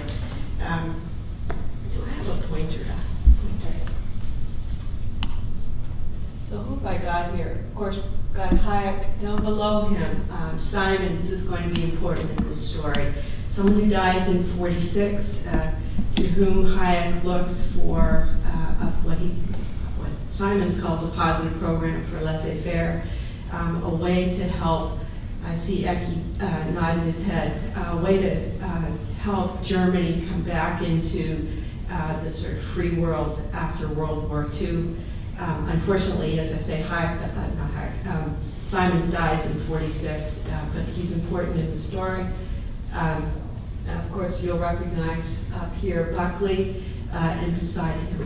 Do I have a pointer? Okay. So I hope I got here. Of course, got Hayek down below him. Simons is going to be important in this story. Someone who dies in 46, to whom Hayek looks for what Simons calls a positive program for laissez-faire, a way to help, I see Eki nodding his head, a way to help Germany come back into the sort of free world after World War II. Unfortunately, as I say, Simons dies in 46, but he's important in the story. Of course, you'll recognize up here Buckley, and beside him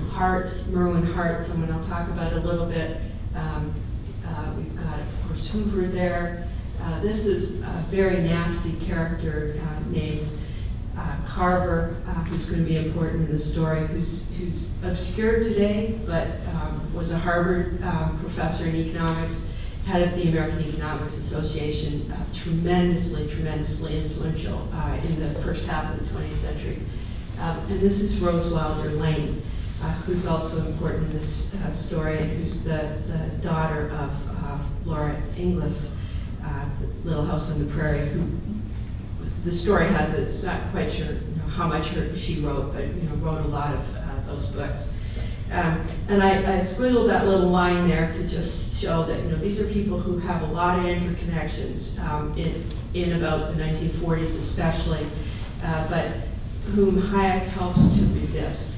Merwin Hart, someone I'll talk about a little bit. We've got, of course, Hoover there. This is a very nasty character named Carver, who's going to be important in the story, who's obscure today, but was a Harvard professor in economics, head of the American Economics Association, tremendously influential in the first half of the 20th century. And this is Rose Wilder Lane, who's also important in this story, and who's the daughter of Laura Inglis, Little House on the Prairie, who the story has it. It's not quite sure how much she wrote, but wrote a lot of those books. And I squiggled that little line there to just show that these are people who have a lot of interconnections in about the 1940s, especially, but whom Hayek helps to resist.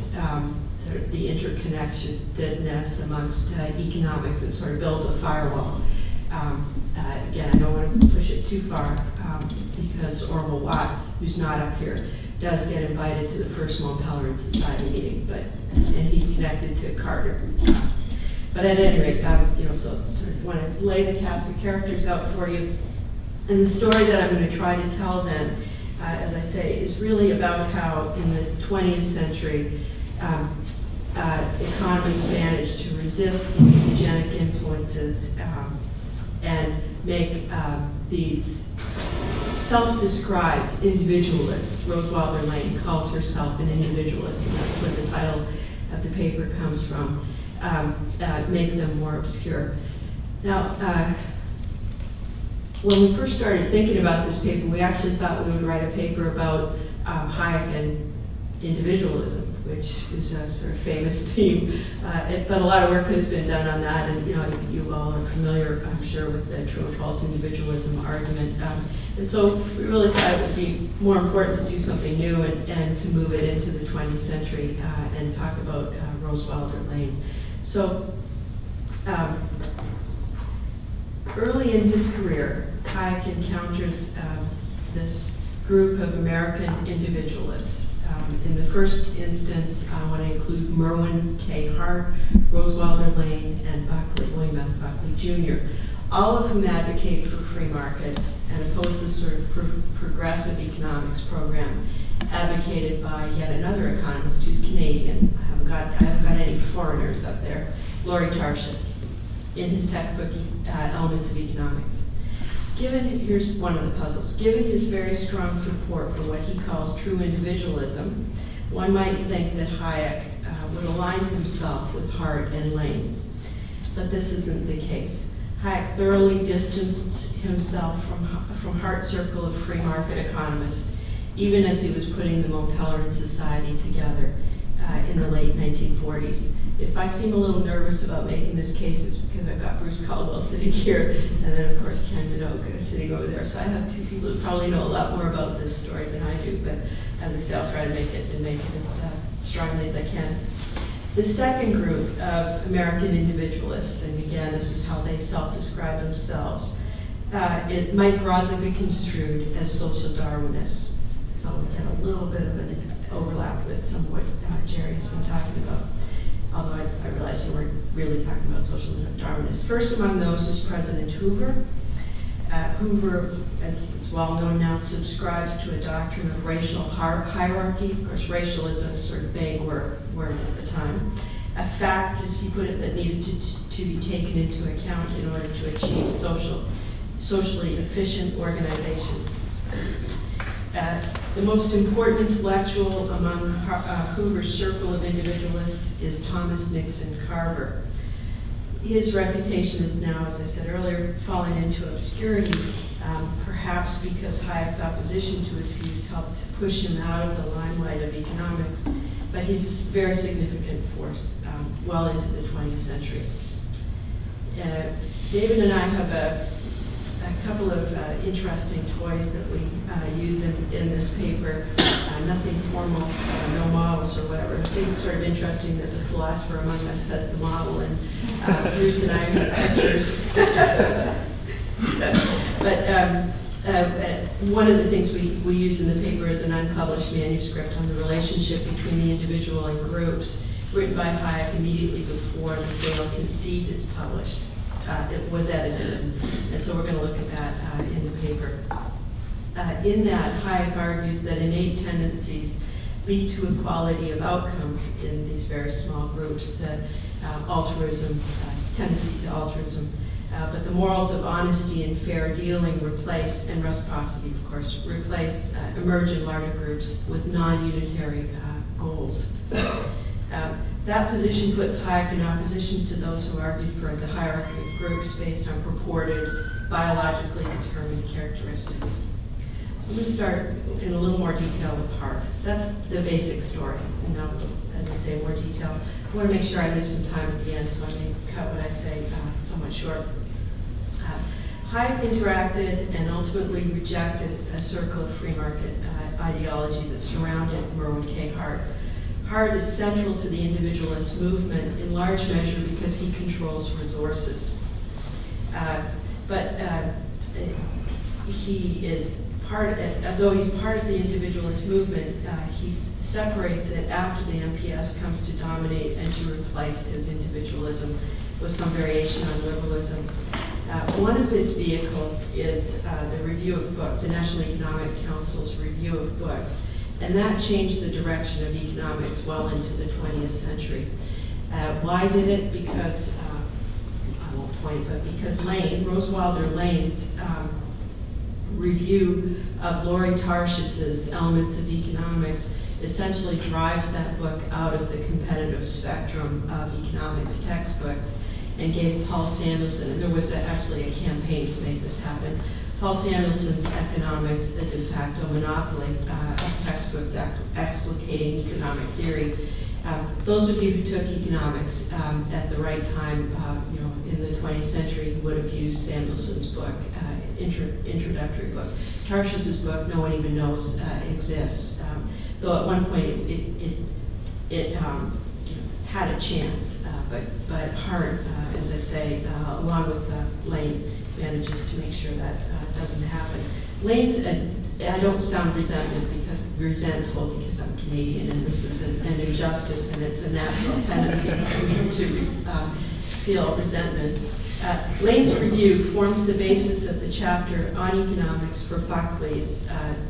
Sort of the interconnectedness amongst economics. It sort of builds a firewall. Again, I don't want to push it too far because Orville Watts, who's not up here, does get invited to the first Montpelier Society meeting, and he's connected to Carter. But at any rate, so sort of want to lay the cast of characters out for you. And the story that I'm going to try to tell then, as I say, is really about how in the 20th century, economists managed to resist these eugenic influences and make these self-described individualists. Rose Wilder Lane calls herself an individualist, and that's where the title of the paper comes from, make them more obscure. Now, when we first started thinking about this paper, we actually thought we would write a paper about Hayek and individualism, which is a sort of famous theme. But a lot of work has been done on that, and you all are familiar, I'm sure, with the true or false individualism argument. And so we really thought it would be more important to do something new and to move it into the 20th century and talk about Rose Wilder Lane. So early in his career, Hayek encounters this group of American individualists. In the first instance, I want to include Merwin K. Hart, Rose Wilder Lane, and William F. Buckley Jr., all of whom advocate for free markets and oppose this sort of progressive economics program advocated by yet another economist who's Canadian. I haven't got any foreigners up there, Laurie Tarshis, in his textbook, Elements of Economics. Here's one of the puzzles. Given his very strong support for what he calls true individualism, one might think that Hayek would align himself with Hart and Lane. But this isn't the case. Hayek thoroughly distanced himself from Hart's circle of free market economists, even as he was putting the Montpelier Society together in the late 1940s. If I seem a little nervous about making this case, it's because I've got Bruce Caldwell sitting here, and then of course Ken Minogue sitting over there. So I have two people who probably know a lot more about this story than I do, but as I say, I'll try to make it as strongly as I can. The second group of American individualists, and again, this is how they self-describe themselves, it might broadly be construed as social Darwinists. So again, some of what Jerry has been talking about, although I realize you weren't really talking about social Darwinists. First among those is President Hoover. Hoover, as is well known now, subscribes to a doctrine of racial hierarchy. Of course, racial is a sort of vague word at the time. A fact, as he put it, that needed to be taken into account in order to achieve socially efficient organization. The most important intellectual among Hoover's circle of individualists is Thomas Nixon Carver. His reputation is now, as I said earlier, fallen into obscurity, perhaps because Hayek's opposition to his views helped to push him out of the limelight of economics, but he's a very significant force well into the 20th century. David and I have a couple of interesting toys that we use in this paper. Nothing formal, no models or whatever. I think it's sort of interesting that the philosopher among us has the model, and Bruce and I have pictures. But one of the things we use in the paper is an unpublished manuscript on the relationship between the individual and groups, written by Hayek immediately before the Failed Conceit is published. It was edited, and so we're going to look at that in the paper. In that, Hayek argues that innate tendencies lead to equality of outcomes in these very small groups, that altruism, tendency to altruism, but the morals of honesty and fair dealing replace, and reciprocity, of course, emerge in larger groups with non-unitary goals. That position puts Hayek in opposition to those who argued for the hierarchy of groups based on purported, biologically determined characteristics. So I'm going to start in a little more detail with Hart. That's the basic story. And now, as I say, more detail. I want to make sure I leave some time at the end, so I may cut what I say somewhat short. Hayek interacted and ultimately rejected a circle of free market ideology that surrounded Merwin K. Hart. Hart is central to the individualist movement in large measure because he controls resources. He is though he's part of the individualist movement, he separates it after the MPS comes to dominate and to replace his individualism with some variation on liberalism. One of his vehicles is the review of books, the National Economic Council's review of books. And that changed the direction of economics well into the 20th century. Why did it? Because, I won't point, but because Rose Wilder Lane's review of Laurie Tarshiss's Elements of Economics essentially drives that book out of the competitive spectrum of economics textbooks and gave Paul Samuelson, and there was actually a campaign to make this happen, Paul Samuelson's Economics, a de facto monopoly of textbooks explicating economic theory. Those of you who took economics at the right time, in the 20th century, would have used Samuelson's book, introductory book. Tarshiss's book, no one even knows exists, though at one point it had a chance, but Hart, as I say, along with Lane, manages to make sure that doesn't happen. Lane's, I don't sound resentful because I'm Canadian and this is an injustice and it's a natural tendency for me to feel resentment. Lane's review forms the basis of the chapter on economics for Buckley's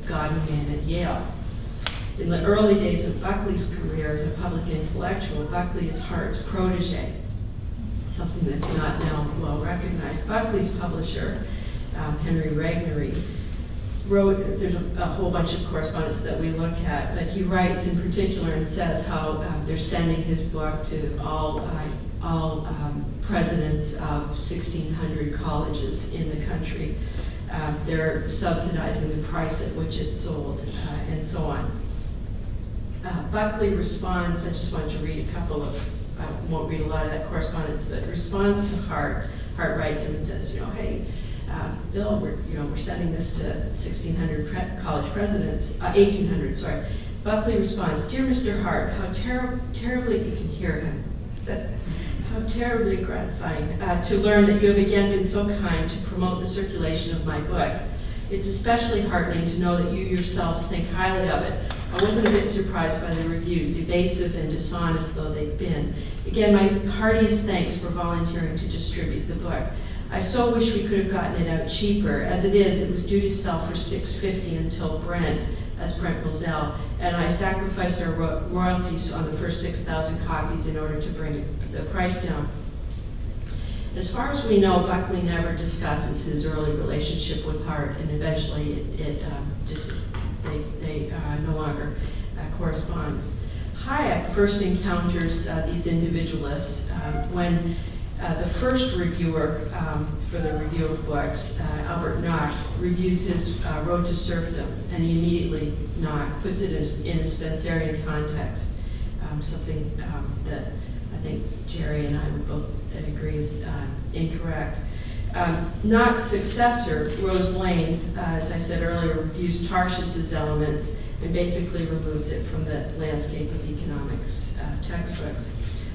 God and Man at Yale. In the early days of Buckley's career as a public intellectual, Buckley is Hart's protege, something that's not now well recognized. Buckley's publisher, Henry Regnery, wrote, there's a whole bunch of correspondence that we look at, but he writes in particular and says how they're sending his book to all presidents of 1,600 colleges in the country. They're subsidizing the price at which it's sold, and so on. Buckley responds, I just wanted to read a couple of, I won't read a lot of that correspondence, but responds to Hart. Hart writes him and says, hey, Bill, we're sending this to 1,600 college presidents, 1,800, sorry. Buckley responds, Dear Mr. Hart, how terribly, you can hear him, how terribly gratifying to learn that you have again been so kind to promote the circulation of my book. It's especially heartening to know that you yourselves think highly of it. I wasn't a bit surprised by the reviews, evasive and dishonest though they've been. Again, my heartiest thanks for volunteering to distribute the book. I so wish we could have gotten it out cheaper. As it is, it was due to sell for $6.50 until Brent, that's Brent Bozell, and I sacrificed our royalties on the first 6,000 copies in order to bring the price down. As far as we know, Buckley never discusses his early relationship with Hart, and eventually they no longer corresponds. Hayek first encounters these individualists when the first reviewer for the review of books, Albert Nock, reviews his Road to Serfdom, and he immediately puts it in a Spencerian context, something that I think Jerry and I would both agree is incorrect. Nock's successor, Rose Lane, as I said earlier, reviews Tarshiss's elements and basically removes it from the landscape of economics textbooks.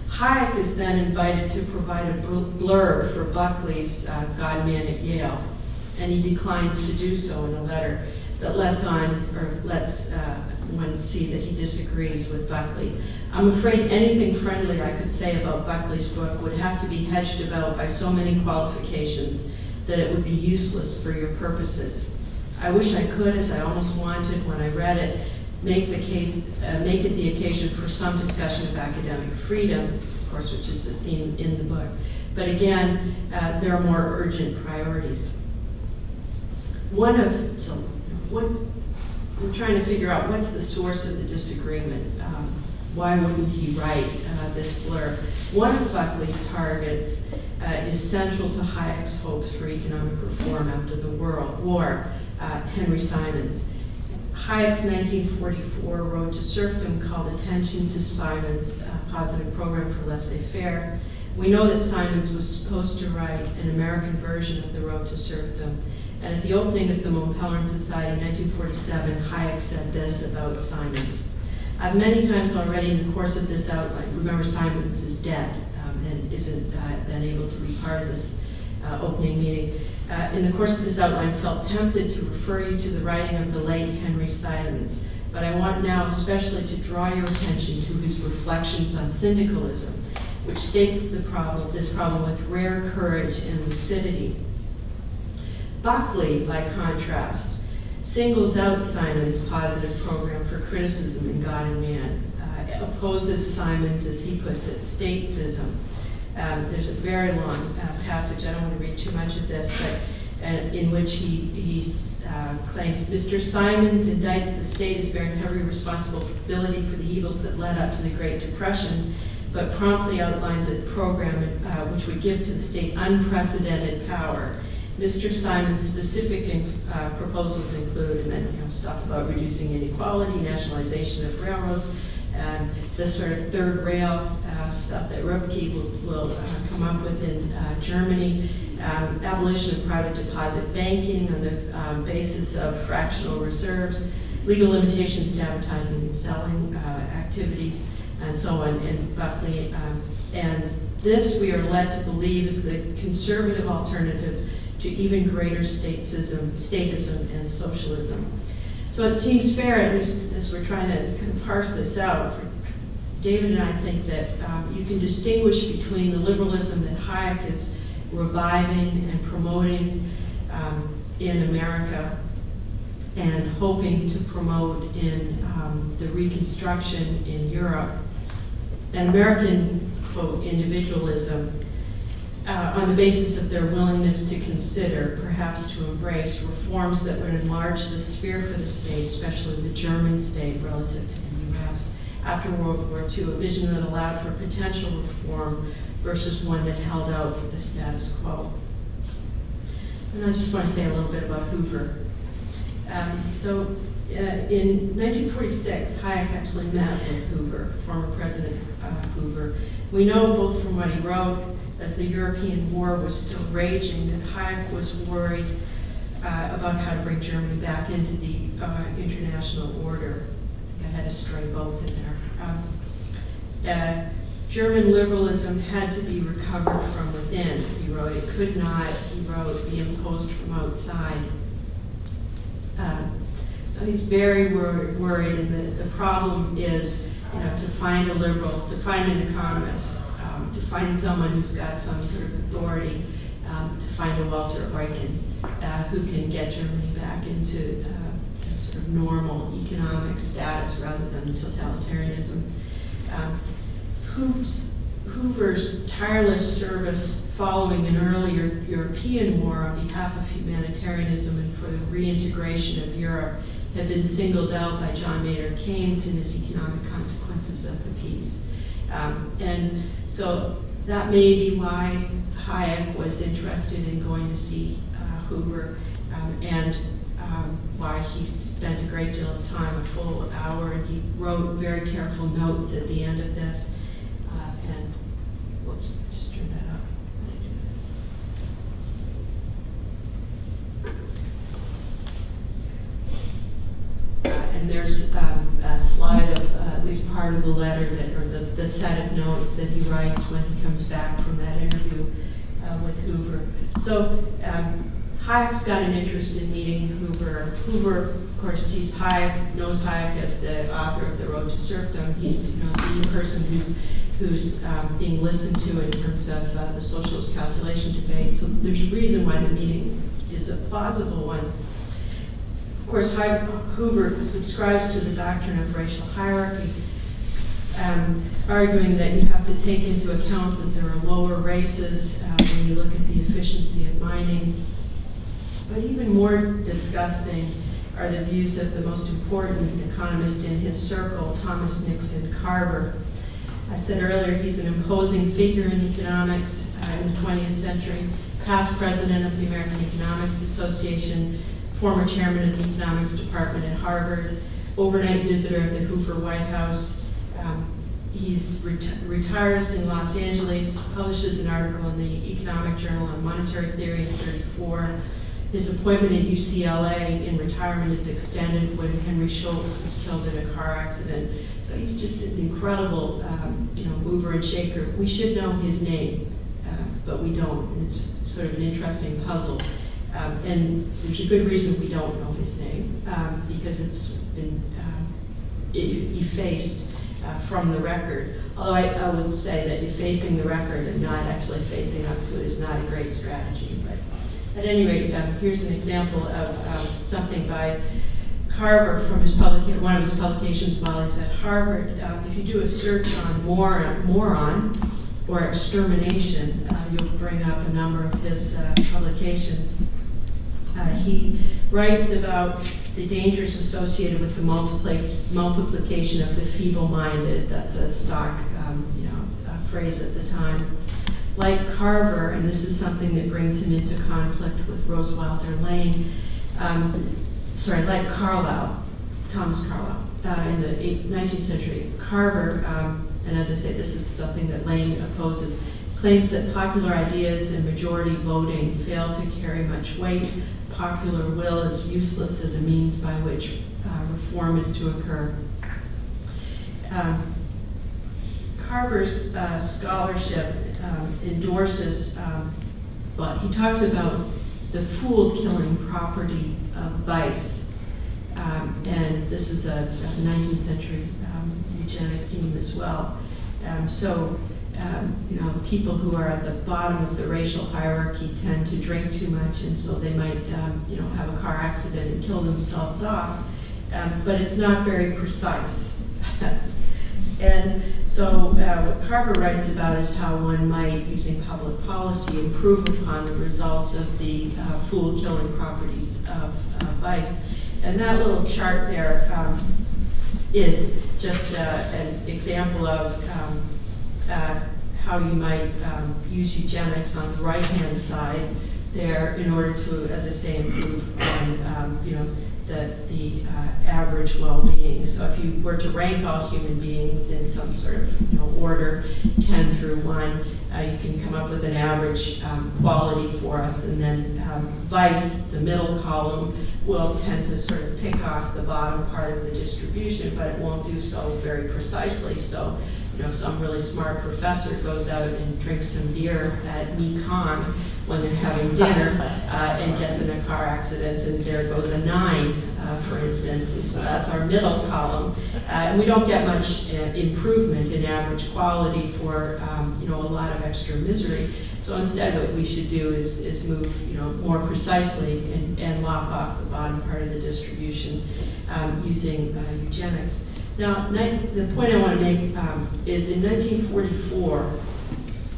Hayek is then invited to provide a blurb for Buckley's God-Man at Yale, and he declines to do so in a letter that lets one see that he disagrees with Buckley. I'm afraid anything friendly I could say about Buckley's book would have to be hedged about by so many qualifications that it would be useless for your purposes. I wish I could, as I almost wanted when I read it, make it the occasion for some discussion of academic freedom, of course, which is a theme in the book. But again, there are more urgent priorities. I'm trying to figure out what's the source of the disagreement. Why wouldn't he write this blurb? One of Buckley's targets is central to Hayek's hopes for economic reform after the war, Henry Simons. Hayek's 1944 Road to Serfdom called attention to Simons' positive program for laissez-faire. We know that Simons was supposed to write an American version of the Road to Serfdom, and at the opening of the Montpellier Society in 1947, Hayek said this about Simons. I've many times already in the course of this outline, remember Simons is dead and isn't then able to be part of this opening meeting. In the course of this outline, felt tempted to refer you to the writing of the late Henry Simons, but I want now especially to draw your attention to his reflections on syndicalism, which states this problem with rare courage and lucidity. Buckley, by contrast, singles out Simons' positive program for criticism in God and Man, opposes Simons, as he puts it, statesism. There's a very long passage, I don't want to read too much of this, but in which he claims Mr. Simons indicts the state as bearing heavy responsibility for the evils that led up to the Great Depression, but promptly outlines a program which would give to the state unprecedented power. Mr. Simons' specific proposals include, and then stuff about reducing inequality, nationalization of railroads, and this sort of third rail stuff that Röpke will come up with in Germany, abolition of private deposit banking on the basis of fractional reserves, legal limitations to advertising and selling activities, and so on. And Buckley, and this we are led to believe is the conservative alternative to even greater statism and socialism. So it seems fair, at least as we're trying to kind of parse this out, David and I think that you can distinguish between the liberalism that Hayek is reviving and promoting in America and hoping to promote in the Reconstruction in Europe, and American, quote, individualism, on the basis of their willingness to consider, perhaps to embrace, reforms that would enlarge the sphere for the state, especially the German state relative to the U.S. after World War II, a vision that allowed for potential reform versus one that held out for the status quo. And I just want to say a little bit about Hoover. In 1946, Hayek actually met with Hoover, former President Hoover. We know both from what he wrote, as the European war was still raging, that Hayek was worried about how to bring Germany back into the international order. I think I had to stray both in there. German liberalism had to be recovered from within, he wrote. It could not, he wrote, be imposed from outside. So he's very worried, and the problem is, to find a liberal, to find an economist, to find someone who's got some sort of authority, to find a Walter Eucken who can get Germany back into a sort of normal economic status rather than totalitarianism. Hoover's tireless service following an earlier European war on behalf of humanitarianism and for the reintegration of Europe had been singled out by John Maynard Keynes in his Economic Consequences of the Peace. And so that may be why Hayek was interested in going to see Hoover, and why he spent a great deal of time, a full hour, and he wrote very careful notes at the end of this. And whoops, just turn that up. And there's a slide of at least part of the letter or the set of notes that he writes when he comes back from that interview with Hoover. So Hayek's got an interest in meeting Hoover. Hoover, of course, knows Hayek as the author of The Road to Serfdom. He's the person who's being listened to in terms of the socialist calculation debate. So there's a reason why the meeting is a plausible one. Of course, Hoover subscribes to the doctrine of racial hierarchy, arguing that you have to take into account that there are lower races when you look at the efficiency of mining. But even more disgusting are the views of the most important economist in his circle, Thomas Nixon Carver. I said earlier he's an imposing figure in economics in the 20th century, past president of the American Economics Association, former chairman of the economics department at Harvard, overnight visitor of the Hoover White House. He's retires in Los Angeles, publishes an article in the Economic Journal on Monetary Theory in '34. His appointment at UCLA in retirement is extended when Henry Schultz was killed in a car accident. So he's just an incredible, mover and shaker. We should know his name, but we don't. And it's sort of an interesting puzzle. And there's a good reason we don't know his name, because it's been effaced from the record. Although I would say that effacing the record and not actually facing up to it is not a great strategy. But at any rate, here's an example of something by Carver from one of his publications while he's at Harvard. If you do a search on moron or extermination, you'll bring up a number of his publications. He writes about the dangers associated with the multiplication of the feeble-minded. That's a stock phrase at the time. Like Carver, and this is something that brings him into conflict with Rose Wilder Lane, like Carlyle, Thomas Carlyle, in the 19th century. Carver, and as I say, this is something that Lane opposes, claims that popular ideas and majority voting fail to carry much weight. Popular will is useless as a means by which reform is to occur. Carver's scholarship endorses, but he talks about the fool-killing property of vice. And this is a 19th century eugenic theme as well. People who are at the bottom of the racial hierarchy tend to drink too much, and so they might, have a car accident and kill themselves off. But it's not very precise. And so what Carver writes about is how one might, using public policy, improve upon the results of the fool-killing properties of vice. And that little chart there is just an example of how you might use eugenics on the right-hand side there in order to, as I say, improve on the average well-being. So if you were to rank all human beings in some sort of order, 10 through 1, you can come up with an average quality for us, and then vice, the middle column, will tend to sort of pick off the bottom part of the distribution, but it won't do so very precisely. So some really smart professor goes out and drinks some beer at Econ when they're having dinner and gets in a car accident, and there goes a 9, for instance. And so that's our middle column. And we don't get much improvement in average quality for a lot of extra misery. So instead, what we should do is move more precisely and lop off the bottom part of the distribution using eugenics. Now, the point I want to make is in 1944,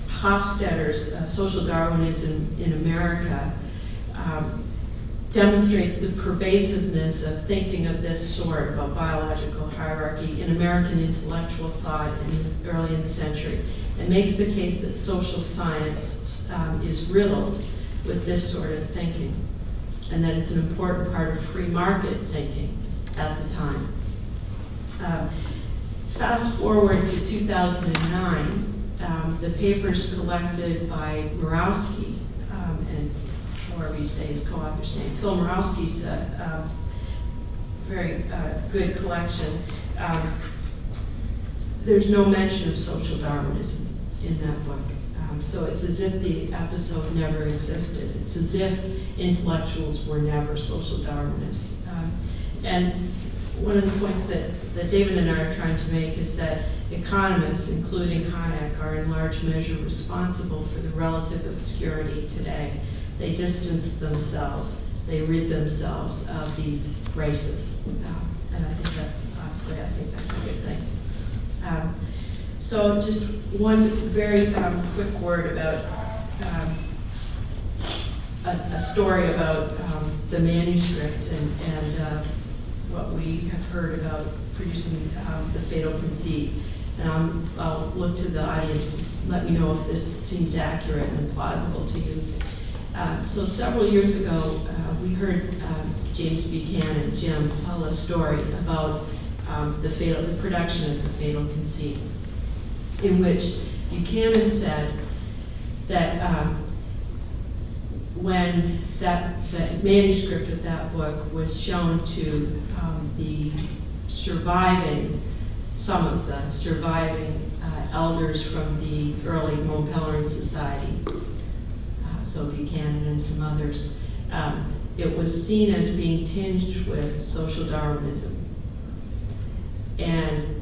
Hofstadter's Social Darwinism in America demonstrates the pervasiveness of thinking of this sort about biological hierarchy in American intellectual thought early in the century, and makes the case that social science is riddled with this sort of thinking, and that it's an important part of free market thinking at the time. Fast forward to 2009, the papers collected by Murawski, and however you say his co-author's name, Phil Murawski's very good collection. There's no mention of social Darwinism in that book. So it's as if the episode never existed. It's as if intellectuals were never social Darwinists. And one of the points that David and I are trying to make is that economists, including Hayek, are in large measure responsible for the relative obscurity today. They distance themselves, they rid themselves of these races. And I think that's a good thing. So just one very quick word about a story about the manuscript and what we have heard about producing the fatal conceit. And I'll look to the audience to let me know if this seems accurate and plausible to you. So several years ago, we heard James Buchanan, Jim, tell a story about the production of the fatal conceit, in which Buchanan said that when that manuscript of that book was shown to some of the surviving elders from the early Mont Pelerin Society, so Buchanan and some others, it was seen as being tinged with social Darwinism, and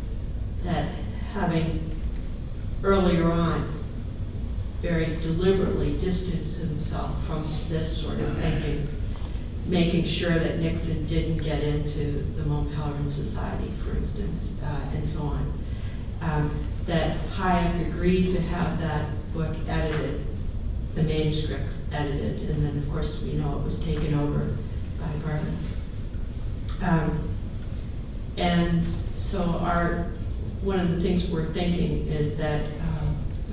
that having earlier on very deliberately distanced himself from this sort of thinking, making sure that Nixon didn't get into the Mont Pelerin Society, for instance, and so on. That Hayek agreed to have that book edited, the manuscript edited, and then of course we know it was taken over by Bartlett. And so one of the things we're thinking is that,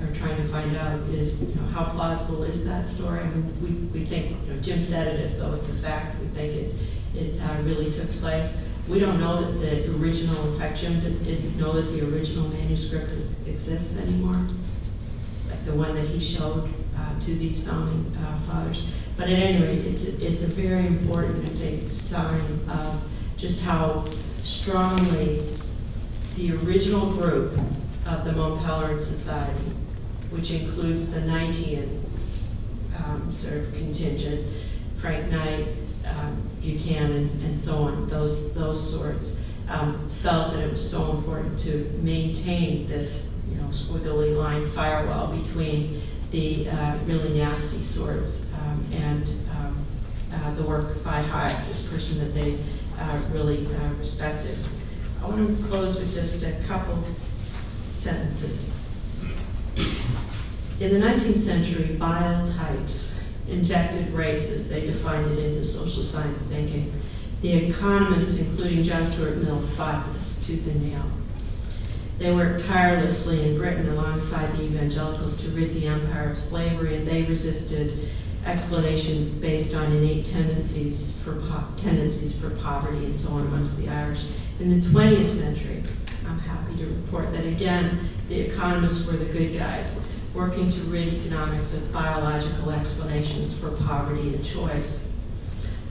or trying to find out is, how plausible is that story? I mean, we think, Jim said it as though it's a fact. We think it really took place. We don't know that the original, in fact, Jim didn't know that the original manuscript exists anymore, like the one that he showed to these founding fathers. But at any rate, it's a very important, I think, sign of just how strongly the original group of the Mont Pelerin Society, which includes the Knightian sort of contingent, Frank Knight, Buchanan, and so on, those sorts, felt that it was so important to maintain this, squiggly line firewall between the really nasty sorts and the work by Hayek, this person that they really respected. I want to close with just a couple sentences. In the 19th century, biotypes injected race as they defined it into social science thinking. The economists, including John Stuart Mill, fought this tooth and nail. They worked tirelessly in Britain alongside the evangelicals to rid the empire of slavery, and they resisted explanations based on innate tendencies for poverty and so on amongst the Irish. In the 20th century, I'm happy to report that again, the economists were the good guys, working to rid economics of biological explanations for poverty and choice.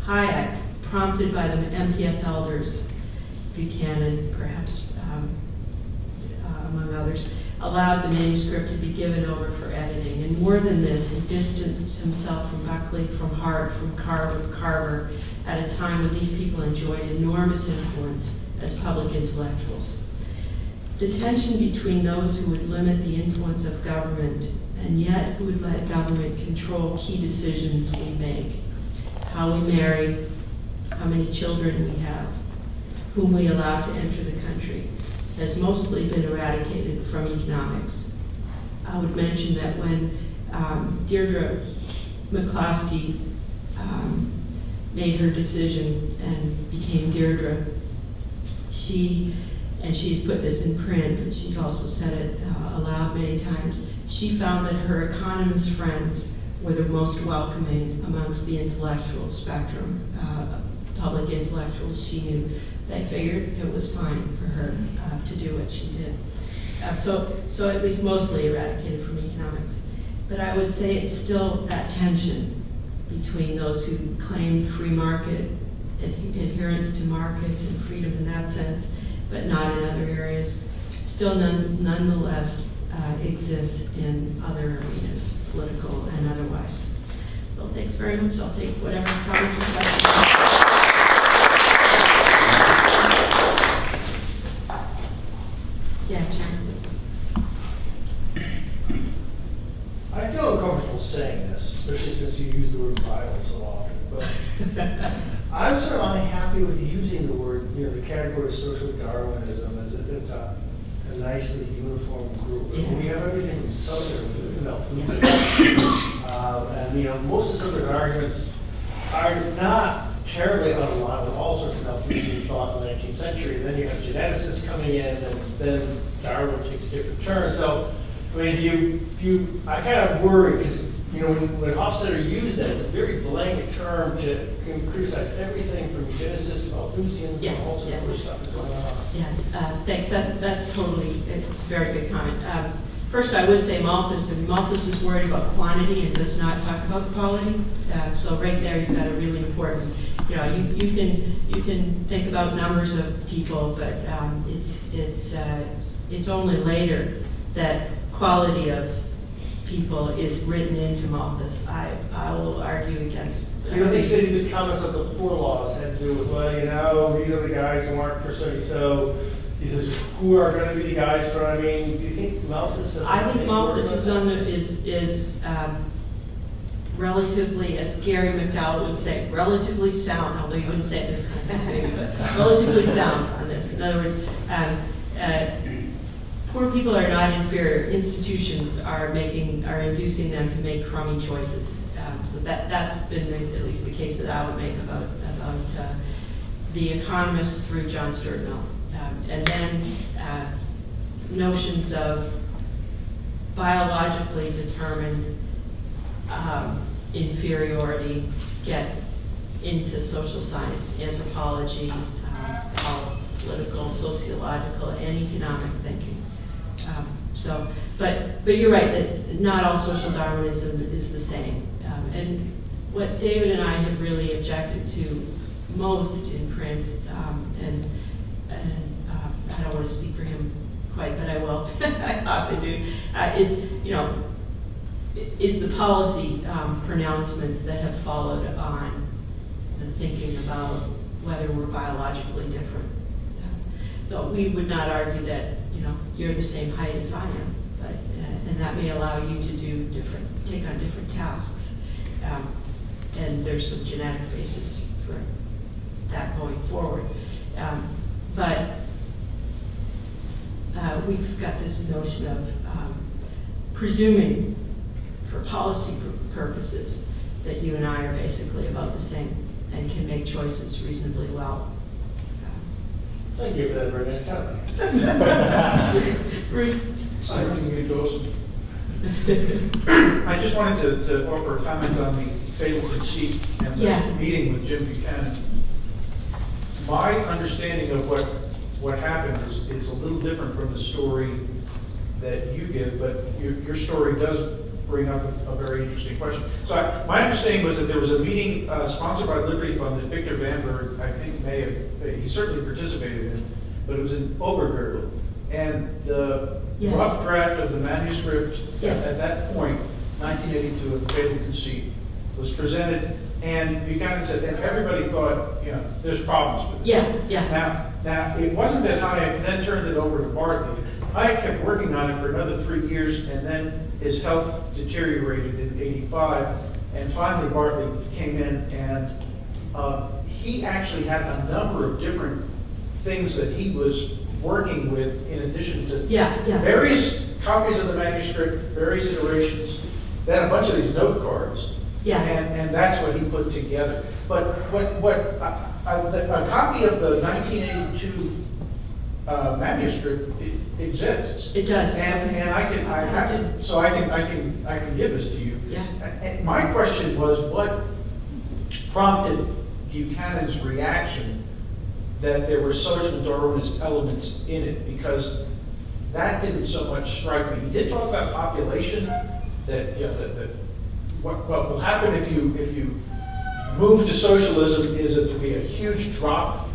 Hayek, prompted by the MPS elders, Buchanan, perhaps among others, allowed the manuscript to be given over for editing. And more than this, he distanced himself from Buckley, from Hart, from Carver, at a time when these people enjoyed enormous influence as public intellectuals. The tension between those who would limit the influence of government and yet who would let government control key decisions we make, how we marry, how many children we have, whom we allow to enter the country, has mostly been eradicated from economics. I would mention that when Deirdre McCloskey made her decision and became Deirdre, and she's put this in print, but she's also said it aloud many times, she found that her economist friends were the most welcoming amongst the intellectual spectrum, public intellectuals she knew. They figured it was fine for her to do what she did. So at least mostly eradicated from economics. But I would say it's still that tension between those who claimed free market, adherence to markets and freedom in that sense, but not in other areas, still nonetheless exists in other arenas, political and otherwise. So thanks very much. I'll take whatever comments and questions. Yeah, Chairman. I feel uncomfortable saying this, especially since you use the word Bible so often, but I'm sort of unhappy with using the word, the category of social Darwinism as if it's a nicely uniform group. Yeah. We have everything from Southern to Malthusian. And most of Southern arguments are not terribly out of line with all sorts of Malthusian thought in the 19th century. And then you have geneticists coming in, and then Darwin takes a different turn. So, I mean, I kind of worry because, when Hofstadter used that, it's a very blanket term to criticize everything from eugenicists to Malthusians and all sorts of other stuff that's going on. Yeah, thanks. That's totally, it's a very good comment. First, I would say Malthus is worried about quantity and does not talk about quality. So right there, you've got a really important, you can think about numbers of people, but it's only later that quality of people is written into Malthus. I will argue against. So you don't think Sidney's comments on the poor laws had to do with, these are the guys who aren't for so he says, who are going to be the guys for, do you think Malthus has? I think Malthus is relatively, as Gary McDowell would say, relatively sound, although you wouldn't say it this kind of thing, but relatively sound on this. In other words, poor people are not inferior. Institutions are inducing them to make crummy choices. So that's been at least the case that I would make about The Economist through John Stuart Mill. And then notions of biologically determined inferiority get into social science, anthropology, political, sociological, and economic thinking. But you're right that not all social Darwinism is the same. And what David and I have really objected to most in print, and I don't want to speak for him quite, but I will. I often do. Is the policy pronouncements that have followed on the thinking about whether we're biologically different. So we would not argue that you're the same height as I am, but and that may allow you to take on different tasks. And there's some genetic basis for that going forward. But we've got this notion of presuming for policy purposes that you and I are basically about the same and can make choices reasonably well. Thank you for that very nice comment. Bruce? I just wanted to offer a comment on the fatal conceit and the meeting with Jim Buchanan. My understanding of what happened is a little different from the story that you give, but your story does bring up a very interesting question. So my understanding was that there was a meeting sponsored by Liberty Fund that Victor Vanberg, I think, he certainly participated in, but it was in Obergurgl, And the Yeah. rough draft of the manuscript Yes. at that point, 1982, of Fatal Conceit, was presented, and Buchanan said, and everybody thought, there's problems with it. Yeah. Now, it wasn't that Hayek then turned it over to Bartley. Hayek kept working on it for another 3 years, and then his health deteriorated in '85, and finally Bartley came in, and he actually had a number of different things that he was working with in addition to Yeah. various copies of the manuscript, various iterations, then a bunch of these note cards. Yeah. And that's what he put together. But a copy of the 1982 manuscript exists. It does. And I can give this to you. Yeah. And my question was, what prompted Buchanan's reaction that there were social Darwinist elements in it? Because that didn't so much strike me. He did talk about population, that what will happen if you move to socialism is that there'll be a huge drop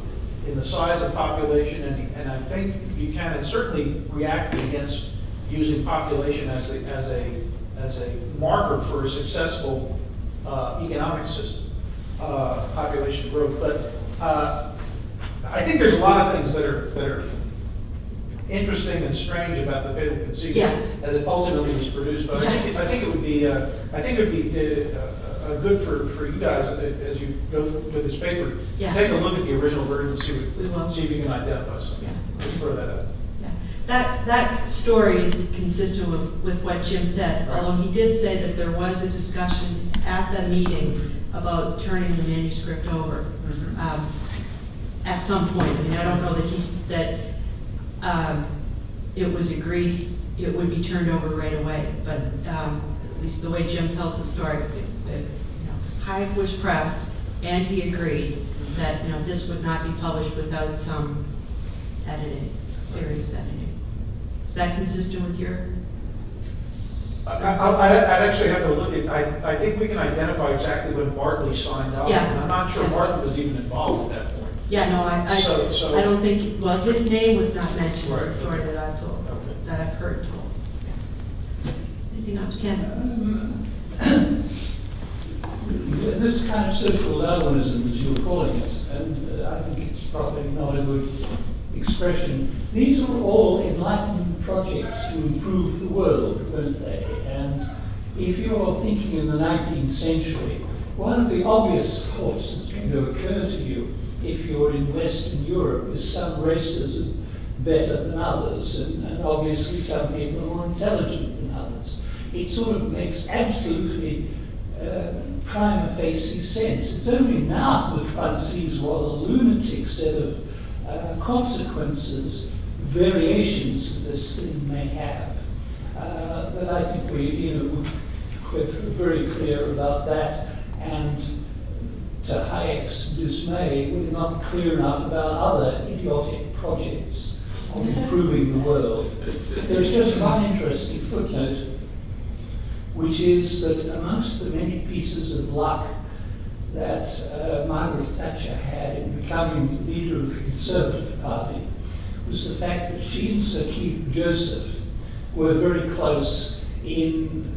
in the size of population, and I think Buchanan certainly reacted against using population as a marker for a successful economic system, population growth. But I think there's a lot of things that are interesting and strange about the Fatal Conceit as it ultimately was produced. But I think it would be good for you guys as you go with this paper. Yeah. Take a look at the original version and We will. see if you can identify something. Yeah. Just throw that out. Yeah. That story is consistent with what Jim said, although he did say that there was a discussion at the meeting about turning the manuscript over at some point. I mean, I don't know that it was agreed it would be turned over right away, but at least the way Jim tells the story, Hayek was pressed, and he agreed that this would not be published without some editing, serious editing. Is that consistent with your? I'd actually have to look at, I think we can identify exactly when Bartley signed off. Yeah. And I'm not sure Bartley was even involved at that point. Yeah, no, I don't think, well, his name was not mentioned in Right. the story that I've told, Okay. that I've heard told. Yeah. Anything else, Ken? This kind of social Darwinism, as you were calling it, and I think it's probably not a good expression, these are all Enlightenment projects to improve the world, weren't they? And if you're thinking in the 19th century, one of the obvious thoughts that's going to occur to you if you're in Western Europe is some races are better than others, and obviously some people are more intelligent than others. It sort of makes absolutely prima facie sense. It's only now that one sees what a lunatic set of consequences, variations that this thing may have. But I think we're very clear about that, and to Hayek's dismay, we're not clear enough about other idiotic projects of improving the world. There's just one interesting footnote, which is that amongst the many pieces of luck that Margaret Thatcher had in becoming the leader of the Conservative Party was the fact that she and Sir Keith Joseph were very close in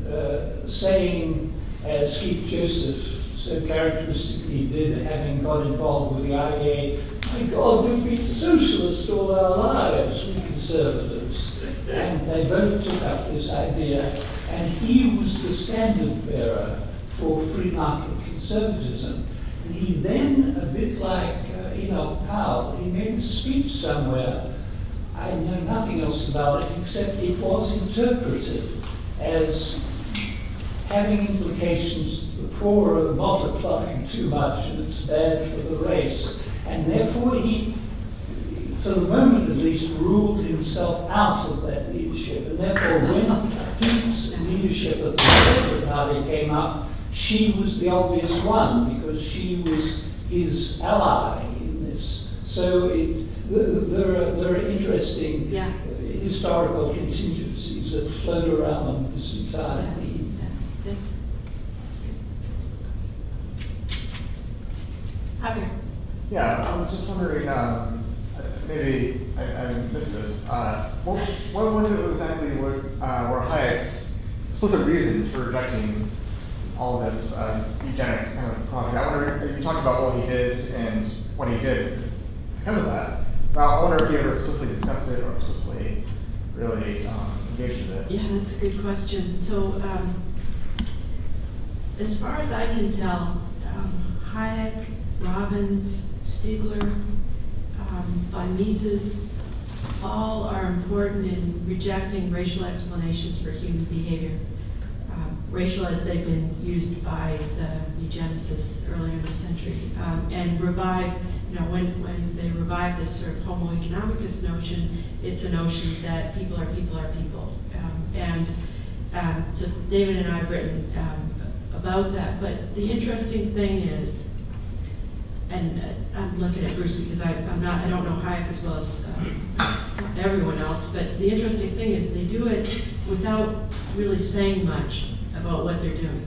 saying, as Keith Joseph so characteristically did, having got involved with the IEA, my God, we've been socialists all our lives, we Conservatives. And they both took up this idea, and he was the standard bearer for free market conservatism. And he then, a bit like Enoch Powell, he made a speech somewhere. I know nothing else about it, except it was interpreted as having implications that the poor are multiplying too much and it's bad for the race. And therefore he, for the moment at least, ruled himself out of that leadership. And therefore when Keith's leadership of the Conservative Party came up, she was the obvious one because she was his ally in this. So there are interesting historical contingencies that float around this entire theme. Thanks. Javier. Yeah, I was just wondering, maybe I missed this. What exactly were Hayek's explicit reasons for rejecting all of this eugenics kind of project? I wonder, you talked about what he did and what he did because of that. Well, I wonder if he ever explicitly discussed it or explicitly really engaged with it. Yeah, that's a good question. So, as far as I can tell, Hayek, Robbins, Stigler, von Mises, all are important in rejecting racial explanations for human behavior. Racial as they've been used by the eugenicists earlier in the century, and revive, when they revive this sort of homo economicus notion, it's a notion that people are people are people. So David and I have written about that, but the interesting thing is, and I'm looking at Bruce because I don't know Hayek as well as everyone else, but the interesting thing is they do it without really saying much about what they're doing.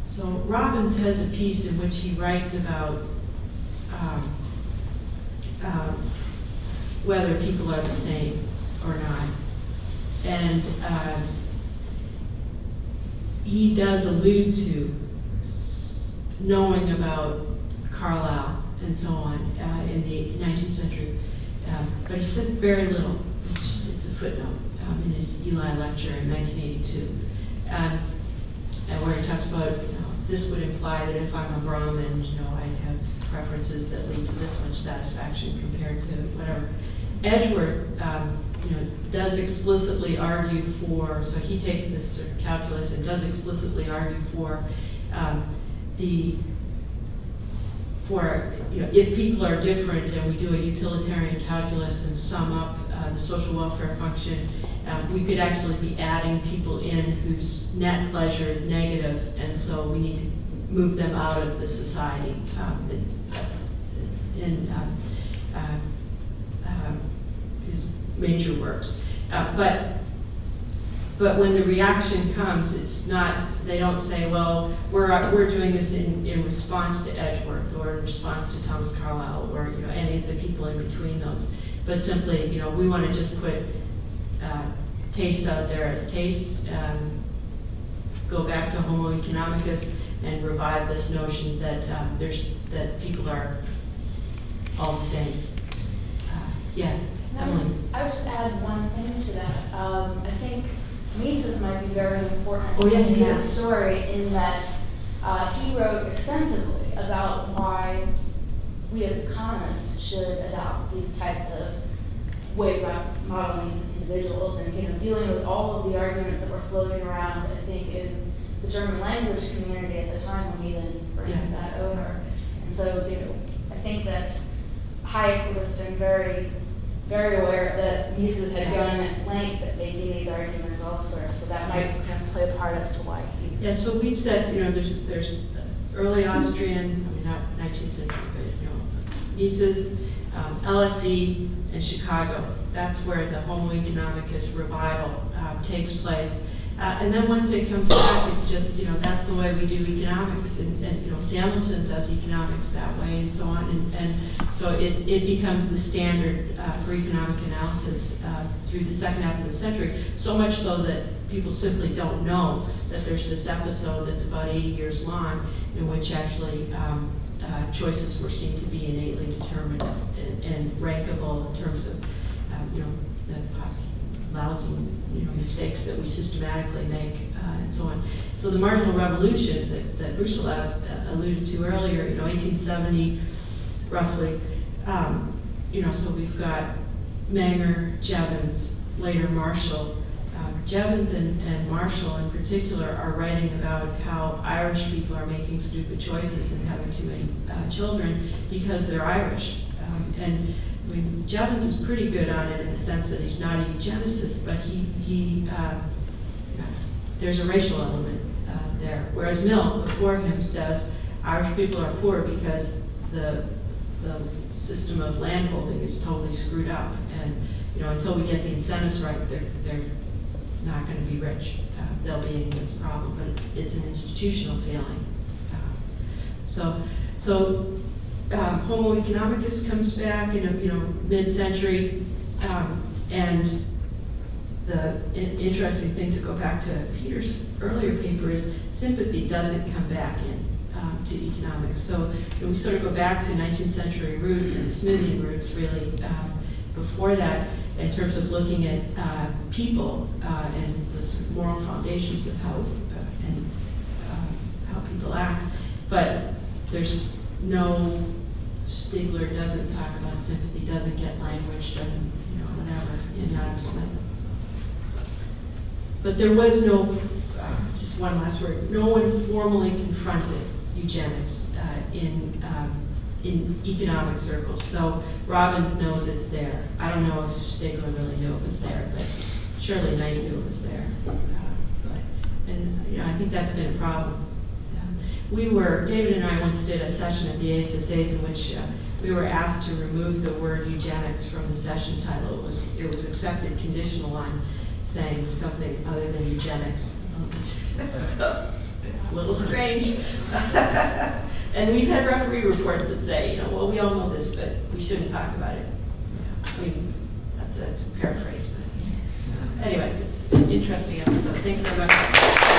So Robbins has a piece in which he writes about whether people are the same or not. And he does allude to knowing about Carlyle and so on in the 19th century, but he said very little. It's a footnote in his Eli lecture in 1982, and where he talks about this would imply that if I'm a Brahmin, I'd have preferences that lead to this much satisfaction compared to whatever. Edgeworth, does explicitly argue for. So he takes this sort of calculus and does explicitly argue for if people are different and we do a utilitarian calculus and sum up the social welfare function, we could actually be adding people in whose net pleasure is negative, and so we need to move them out of the society. It's in his major works. But when the reaction comes, it's not, they don't say, well, we're doing this in response to Edgeworth or in response to Thomas Carlyle or any of the people in between those, but simply, we want to just put tastes out there as tastes, go back to homo economicus and revive this notion that that people are all the same. Emily. I would just add one thing to that. I think Mises might be very important in this story in that he wrote extensively about why we as economists should adopt these types of ways of modeling individuals and dealing with all of the arguments that were floating around, I think, in the German language community at the time when he then brings that over. And so, I think that Hayek would have been very, very aware that Mises had gone at length at making these arguments elsewhere, so that might kind of play a part as to why he... Yeah, so we've said, there's early Austrian, not 19th century, but, Mises, LSE, and Chicago. That's where the homo economicus revival takes place. And then once it comes back, it's just, that's the way we do economics. And Samuelson does economics that way and so on. And so it becomes the standard for economic analysis through the second half of the century. So much so that people simply don't know that there's this episode that's about 80 years long in which actually choices were seen to be innately determined and rankable in terms of, the lousy mistakes that we systematically make and so on. So the marginal revolution that Bruce alluded to earlier, 1870 roughly, so we've got Menger, Jevons, later Marshall. Jevons and Marshall in particular are writing about how Irish people are making stupid choices and having too many children because they're Irish. And I mean, Jevons is pretty good on it in the sense that he's not a eugenicist, but there's a racial element there. Whereas Mill, before him, says Irish people are poor because the system of landholding is totally screwed up, and until we get the incentives right, they're not going to be rich. They'll be England's problem, but it's an institutional failing. So Homo economicus comes back in, mid-century, and the interesting thing to go back to Peter's earlier paper is sympathy doesn't come back in to economics. So we sort of go back to 19th century roots and Smithian roots really before that in terms of looking at people and the sort of moral foundations of how people act. But there's no, Stigler doesn't talk about sympathy, doesn't get language, doesn't, whatever, in Adam Smith. But there was no, just one last word, no one formally confronted eugenics in economic circles, though Robbins knows it's there. I don't know if Stigler really knew it was there, but surely Knight knew it was there. I think that's been a problem. David and I once did a session at the ASSAs in which we were asked to remove the word eugenics from the session title. It was accepted conditional on saying something other than eugenics. So, a little strange. And we've had referee reports that say, well, we all know this, but we shouldn't talk about it. That's a paraphrase. But anyway, it's an interesting episode. Thanks very much.